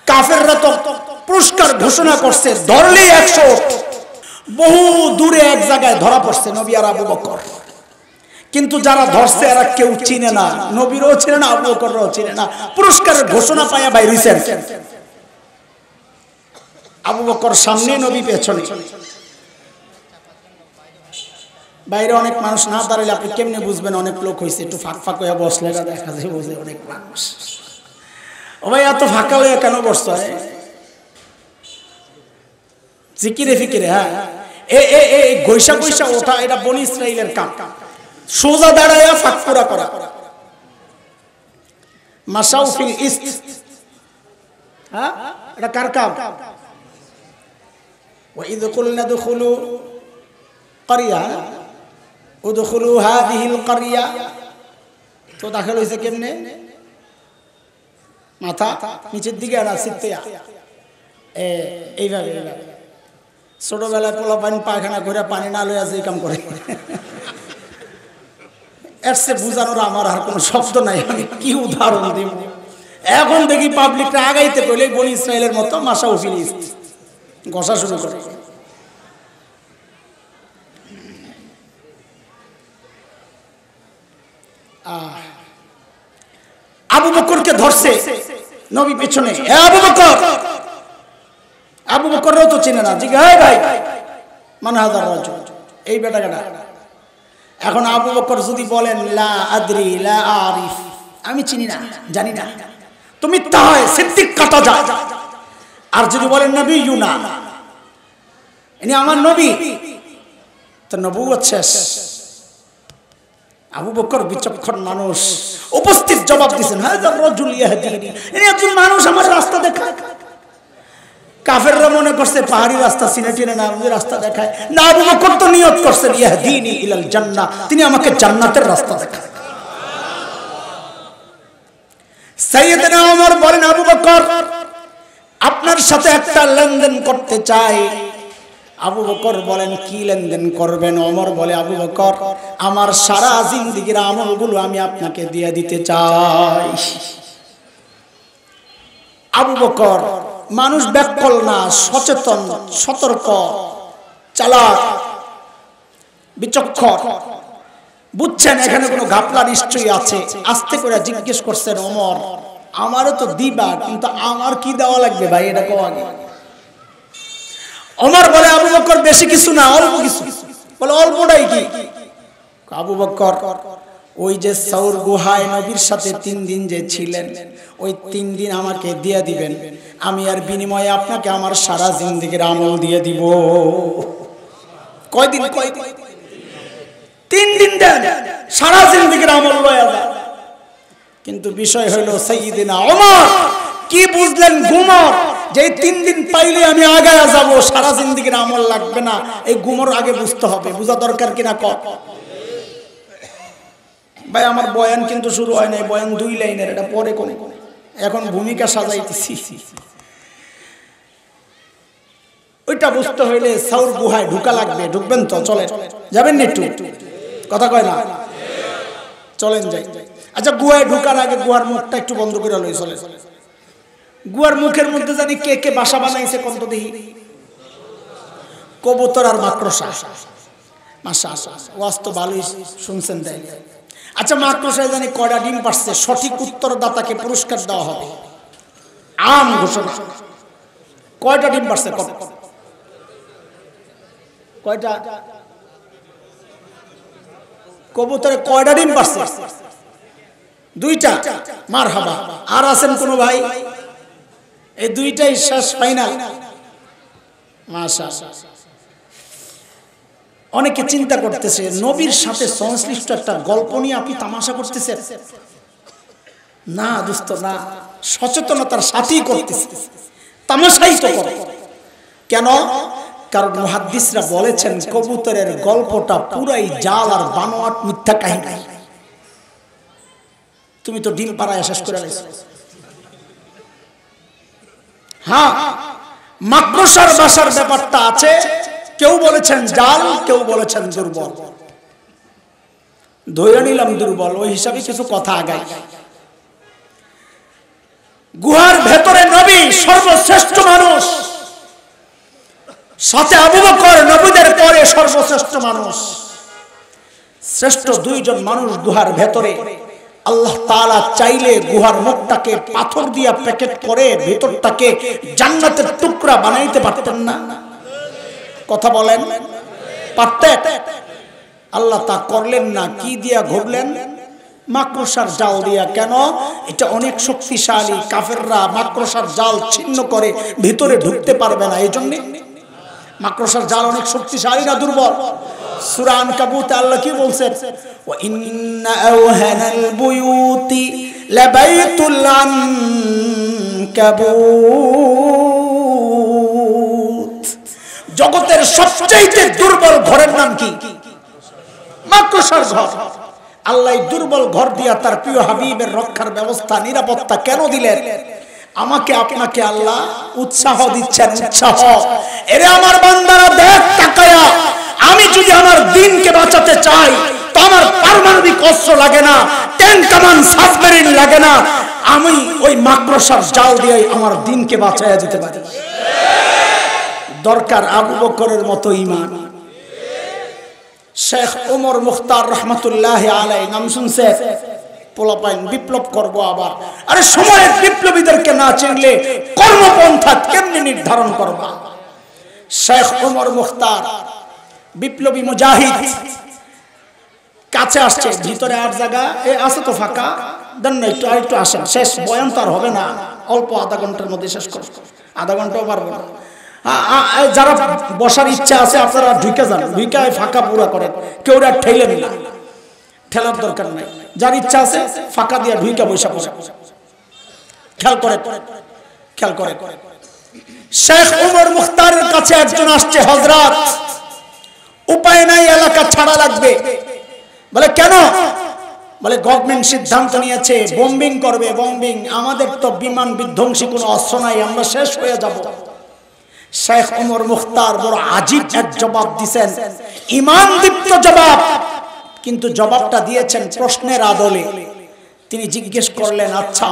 কাফেররা তো পুরস্কার ঘোষণা করছে, ধরলে 100, বহু দূরে এক জায়গায় ধরা পড়ছে নবী আর আবু বকর। কিন্তু যারা ধরছে এরা কেউ চিনে না, নবীরও চিনে না, আবু বকরও চিনে না। পুরস্কারের ঘোষণা পাইয়া বাইরেছেন, আবু বকর সামনে, নবী পেছনে। বাইরে অনেক মানুষ না দাঁড়ালে আপনি কেমনে বুঝবেন অনেক লোক হয়েছে? একটু ফাঁক ফাঁক হয়ে বসলে দেখা যায় বোঝে অনেক মানুষ। ও ভাই এত ফাঁকা হয়ে কেন বসছো? জিকিরে ফিকিরে, হ্যাঁ, গৈসা গৈসা ওঠা, এটা বনী ইসরাইলের কাম। সোজা দাঁড়ায় ফাঁক পুরা করা। মাসাউ ফিল ইস্ট, হ্যাঁ, এটা কার কাম? ওয়া ইয কুলনা দুখুলু ক্বরিয়া উদখুলু হাযিহিল ক্বরিয়া, তো দাখিল হইছে কেমনে? মাথা নিচের দিকে আর সিটতেয়া, এইভাবে। ছোটবেলায় পোলা পানি পায়খানা করে পানি না লইয়া যে কাম করে, এর সে বুঝানোর আমার আর কোনো শব্দ নাই। আমি কি উদাহরণ দিব? এখন দেখি পাবলিকটা আগাইতে কইলে বনী ইসরাইলের মতো মাসাউ ফিল ইস্ট ঘষা শুরু করে। আবু বকরকে ধরছে নবী পেছনে, আবু বকর, আবু বকরও তো চিনে না, জিজ্ঞাসা ভাই মান হাযার রাজুল, এই বেটাটা। এখন আবু বকর যদি বলেন লা আদরি লা আরিফ, আমি চিনি না, জানি না, তুমি তাই সিদ্দিক কাটা যায়। আর যদি বলেন নবী ইউনা, ইনি আমার নবী, তো নবুয়ত শেষ। আবু বকর বিচক্ষণ মানুষ, উপস্থিত জবাব দিয়েছেন হাযার রাজুল ইয়াহদিনি, ইনি একজন মানুষ আমার রাস্তা দেখায়। কাফেররা মনে করছে পাহাড়ি রাস্তা চিনে টিনে না, রাস্তা দেখায় না। আবু বকর তো নিয়ত করছেন ইয়াহদিনি ইলাল জান্নাহ, তিনি আমাকে জান্নাতের রাস্তা দেখায়। সাইয়েদনা ওমর বলেন আবু বকর আপনার সাথে একটা লেনদেন করতে চাই। আবু বকর বলেন কি লেনদেন করবেন? ওমর বলে আবু বকর আমার সারা জিন্দেগীর আমলগুলো আমি আপনাকে দিয়ে দিতে চাই। আবু বকর মানুষ ব্যাকল না, সচেতন, সতর্ক, চালাক, বিচক্ষণ, বুঝছেন এখানে কোনো ঘাপলা নিশ্চয়ই আছে। আস্তে করে জিজ্ঞেস করছেন ওমর আমারও তো দিবা, কিন্তু আমার কি দেওয়া লাগবে ভাই, এটা কও আগে। ওমর বলে আবু বকর বেশি কিছু না, অল্প কিছু। বলে অল্পটাই কি? আবু বকর ওই যে সাউর গুহায় নবীর সাথে 3 দিন যে ছিলেন, ওই 3 দিন আমাকে দিয়ে দিবেন, আমি আর বিনিময়ে আপনাকে আমার সারা জিন্দেগীর আমল দিয়ে দিব। কয়দিন? 3 দিন দেন, সারা জিন্দেগীর আমল লয়া যান। কিন্তু বিষয় হলো সাইয়্যিদিনা ওমর কি বুঝলেন গুমর, যে 3 দিন পাইলে আমি আগায়া যাব, সারা জিন্দেগীর আমল লাগবে না। এই গুমর আগে বুঝতে হবে, বুঝা দরকার কিনা ক ভাই। আমার বয়ান কিন্তু শুরু হয় নাই, বয়ান 2 লাইনের, এটা পরে কোন, এখন ভূমিকা সাজাইতেছি। ওইটা বুঝতে হইলে সাউর গুহায় ঢুকা লাগবে। ঢুকবেন তো? চলে যাবেন না? একটু কথা কয় না, চলেন যাই। আচ্ছা গুহায় ঢুকার আগে গুহার মুখটা একটু বন্ধ করে লই, চলে। গুহার মুখের মধ্যে জানি কে কে বাসা বানাইছে কোন তো দেখি? কবুতর আর মাকড়সা। মাশাআল্লাহ, ওয়াজ তো ভালোই শুনছেন তাই। আচ্ছা মাকড়সায় জানি কয়টা ডিম পারছে? সঠিক উত্তরদাতাকে পুরস্কার দেওয়া হবে, আম ঘোষণা। কয়টা ডিম পারছে? কয়টা? কবুতরে কয়টা ডিম পারছে? 2টা। মারহাবা। আর আছেন কোন ভাই? এই 2টাই শেষ, ফাইনাল। মাশাআল্লাহ। অনেকে চিন্তা করতেছে নবীর সাথে সংশ্লিষ্ট একটা গল্প নিয়ে আপনি তামাশা করতেছেন। না দোস্ত না, সচেতনতার সাথেই করতেছে, তামাশাই তো করে। কেন? কারণ মুহাদ্দিসরা বলেছেন কবুতরের গল্পটা পুরাই জাল আর বানোয়াট মিথ্যা কাহিনী। তুমি তো ডিম পাড়ায় শেষ করে দিয়েছো। হ্যাঁ, মাকড়সার বাসার ব্যাপারটা আছে, কেউ বলেছেন জাল, কেউ বলেছেন দুর্বল। ধরে নিলাম দুর্বল, ওই হিসাবে কিছু কথা আগাই। গুহার ভেতরে নবী সর্বশ্রেষ্ঠ মানুষ, সাথে আবু বকর নবীদের পরে সর্বশ্রেষ্ঠ মানুষ। শ্রেষ্ঠ 2 জন মানুষ গুহার ভেতরে। আল্লাহ তাআলা চাইলে গুহার মুখটাকে পাথর দিয়ে প্যাকেট করে ভেতরটাকে জান্নাতের টুকরা বানাইতে পারতেন না? কথা বলেন, পারতেন? আল্লাহ তা করলেন না। কি দিয়া ঘুরলেন? মাকড়সার জাল দিয়া। কেন? এটা অনেক শক্তিশালী, কাফেররা মাকড়সার জাল ছিন্ন করে ভিতরে ঢুকতে পারবে না, এই জন্য। মাকড়সার জাল অনেক শক্তিশালী না দুর্বল? সূরা আনকাবুতে আল্লাহ কি বলছেন? ওয়া ইন্না আওহানাল বুয়ুতি লাবাইতুল আনকাবুত। জগতের সবচেয়ে দুর্বল ঘরের নাম কি? মাকড়সার ঘর। আল্লাহ দুর্বল ঘর দিয়া তার প্রিয় হাবিবের রক্ষার ব্যবস্থা, নিরাপত্তা কেন দিলেন? আমাকে আপনাকে আল্লাহ উৎসাহ দিচ্ছেন, উৎসাহ। এরে আমার বান্দারা দেখ তাকায়া, আমি যদি আমার দ্বীনকে বাঁচাতে চাই তো আমার পারমাণবিক অস্ত্র লাগে না, ট্যাঙ্ক কামান সাবমেরিন লাগে না, আমি ওই মাকড়সার জাল দিয়ে আমার দ্বীনকে বাঁচায়া যেতে পারি। দরকার আবু বকরের মতো ঈমান। শেখ ওমর মুখতার রহমাতুল্লাহ আলাইহি নাম শুনছেন? পোলাপাইন বিপ্লব করব আবার। আরে সময়ের বিপ্লবীদেরকে না চিনলে কর্মপন্থা কেমনে নির্ধারণ করবা? শেখ ওমর মুখতার বিপ্লবী মুজাহিদ কাছে আসছে, ভিতরে আর জায়গা আছে তো ফাঁকা, দেন না একটু আসেন, শেষ বয়ান তো আর হবে না, অল্প আধা ঘন্টার মধ্যে শেষ করব, আধা ঘন্টাও পারবো না। যারা বসার ইচ্ছা আছে আপনারা ঢুকে যান, ঢুকে ফাঁকা পুরা করেন, কেউ আর ঠেলেন না, ঠেলার দরকার নাই। যার ইচ্ছা আছে ফাঁকা দিয়ে ঢুকে বসা বসা খেয়াল করে। শেখ ওমর মুখতারের কাছে একজন আসছে, হযরত উপায় নাই, এলাকা ছাড়া লাগবে। বলে কেন? বলে গভর্নমেন্ট সিদ্ধান্ত নিয়েছে বোম্বিং করবে, বোম্বিং, আমাদের তো বিমান বিধ্বংসী কোনো অস্ত্র নাই, আমরা শেষ হয়ে যাব। শেখ ওমর মুখতার বড় আজীব এক জবাব দিয়েছেন, ঈমানদীপ্ত জবাব, কিন্তু জবাবটা দিয়েছেন প্রশ্নের আদলে। তিনি জিজ্ঞেস করলেন, আচ্ছা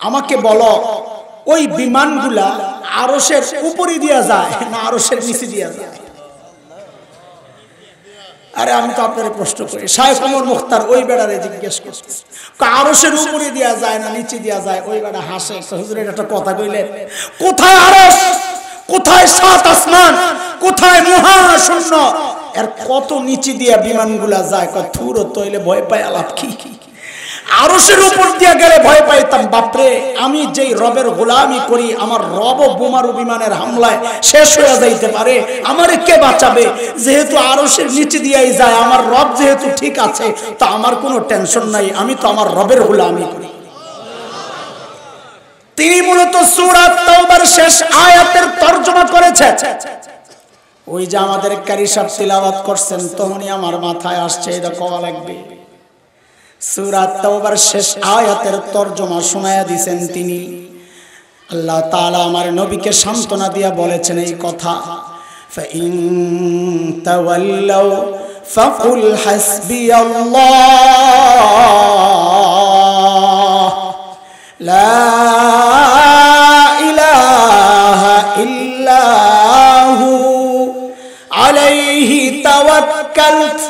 আমাকে বলো ওই বিমানগুলা আরশের উপরে দিয়া যায় না আরশের নিচে দিয়া যায়? আরে আমি তো আপনার প্রশ্ন করি। শেখ ওমর মুখতার ওই বেড়ারে জিজ্ঞেস করছে, আরশের উপরে দিয়া যায় না নিচে দিয়া যায়? ওই বেড়া হাসে, হুজুর এটা একটা কথা কইলেন, কোথায় আরশ, কোথায় সাত আসমান, কোথায় মহাশূন্য, এর কত নিচে দিয়া বিমানগুলা যায়? কয় থুর তইলে ভয় পায় আলাপ কি, আরশের উপর দিয়া গেলে ভয় পাইতাম, বাপরে আমি যেই রবের গোলামি করি, আমার রব বোমারু বিমানের হামলায় শেষ হয়ে যাইতে পারে, আমারে কে বাঁচাবে? যেহেতু আরশের নিচে দিয়াই যায়, আমার রব যেহেতু ঠিক আছে, তো আমার কোনো টেনশন নাই, আমি তো আমার রবের গোলামি করি। তিনি মূলত সূরা তাওবার শেষ আয়াতের তরজমা করেছেন। ওই যে আমাদের কারি সাহেব তিলাওয়াত করছেন, তখনই আমার মাথায় আসছে এটা কওয়া লাগবে। সূরা তাওবার শেষ আয়াতের তরজমা শোনায়া দিয়েছেন তিনি। আল্লাহ তাআলা আমার নবীকে সান্তনা দিয়া বলেছেন এই কথা, ফাইন তাওয়াল্লাউ ফাকুল হাসবিয়াল্লাহ লা ইলাহা ইল্লাহু আলাইহি তাওয়াক্কালতু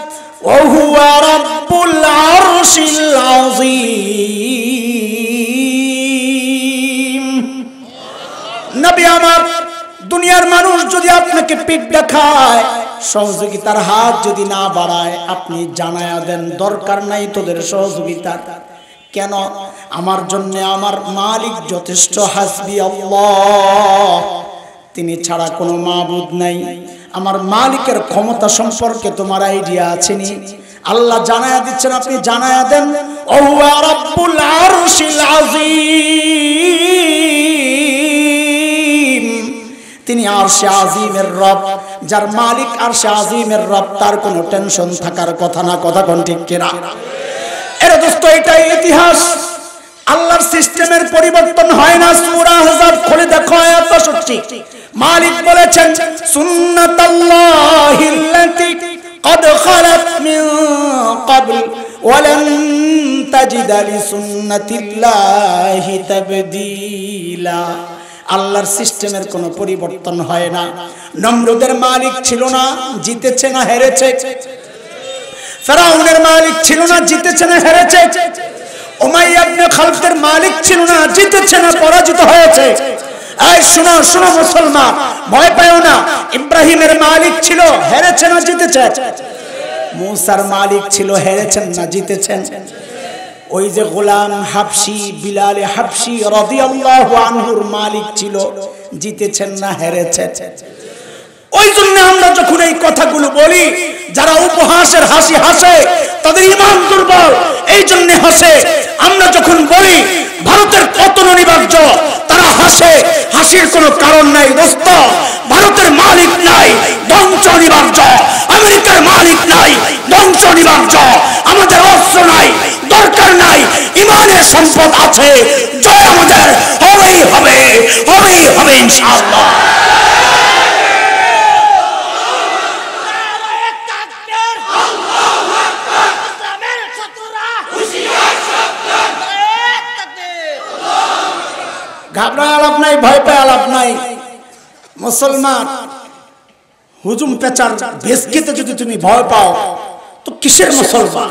ওয়া হুয়া রাব্বুল আরশিল আযীম। নবী আমার, দুনিয়ার মানুষ যদি আপনাকে পিঠ দেখায়, সহযোগিতার হাত যদি না বাড়ায়, আপনি জানায়া দেন দরকার নাই তোদের সহযোগিতার। কেন? আমার জন্য আমার মালিক যথেষ্ট, হাসবি আল্লাহ, তিনি ছাড়া কোনো মাবুদ নাই। আমার মালিকের ক্ষমতা সম্পর্কে তোমার আইডিয়া আছেনি? আল্লাহ জানায়া দিচ্ছেন, আপনি জানায়া দেন, ও হুয়া রাব্বুল আরশিল আযীম, তিনি আরশে আযীমের রব। যার মালিক আরশে আযীমের রব, তার কোনো টেনশন থাকার কথা না। কথা কোন ঠিক কিনা? এর দোস্ত, এটাই ইতিহাস। আল্লাহর সিস্টেমের পরিবর্তন হয় না। সূরা আহজাব খুলে দেখো, আয়াত ৬৫। মালিক বলেছেন, সুন্নাতাল্লাহিল্লাতী ক্বাদ খালাত মিন ক্বাবল ওয়া লান তাজিদা লিসুন্নাতিল্লাহি তাবদীলা। আল্লাহর সিস্টেমের কোনো পরিবর্তন হয় না। নমরুদের মালিক ছিল না, জিতেছে না হেরেছে? ফেরাউনের মালিক ছিল না, জিতেছে না হেরেছে? উমাইয়া ইবনে খালফের মালিক ছিল না, জিতেছে না পরাজিত হয়েছে? এই শোনো শোনো মুসলমান, ভয় পাও না। ইব্রাহিমের মালিক ছিল, হেরেছে না জিতেছে? মুসার মালিক ছিল, হেরেছেন না জিতেছেন? ওই যে গোলাম হাবশি বিলাল হাবশি রাদিয়াল্লাহু আনহুর মালিক ছিল, জিতেছেন না হেরেছেন? ওই জন্য আমরা যখন এই কথাগুলো বলি, যারা উপহাসের হাসি হাসে তাদের ঈমান দুর্বল, এই জন্য হাসে। আমরা যখন বলি ভারতের পতন অনিবার্য, তারা হাসে, হাসির কোনো কারণ নাই। দোস্ত, ভারতের মালিক নাই, ধ্বংস অনিবার্য। আমেরিকার মালিক নাই, ধ্বংস অনিবার্য। আমাদের অস্ত্র নাই, দরকার নাই, ঈমানের সম্পদ আছে, জয় আমাদের হবেই হবে, হবেই হবে ইনশাআল্লাহ। ঘাবড়ায় আলাপ নাই, ভয় পায় আলাপ নাই। মুসলমান, হুজুম পেচার ভেসকিতে যদি তুমি ভয় পাও, তো কিসের মুসলমান?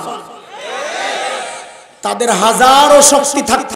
তাদের হাজারো শক্তি থাকতে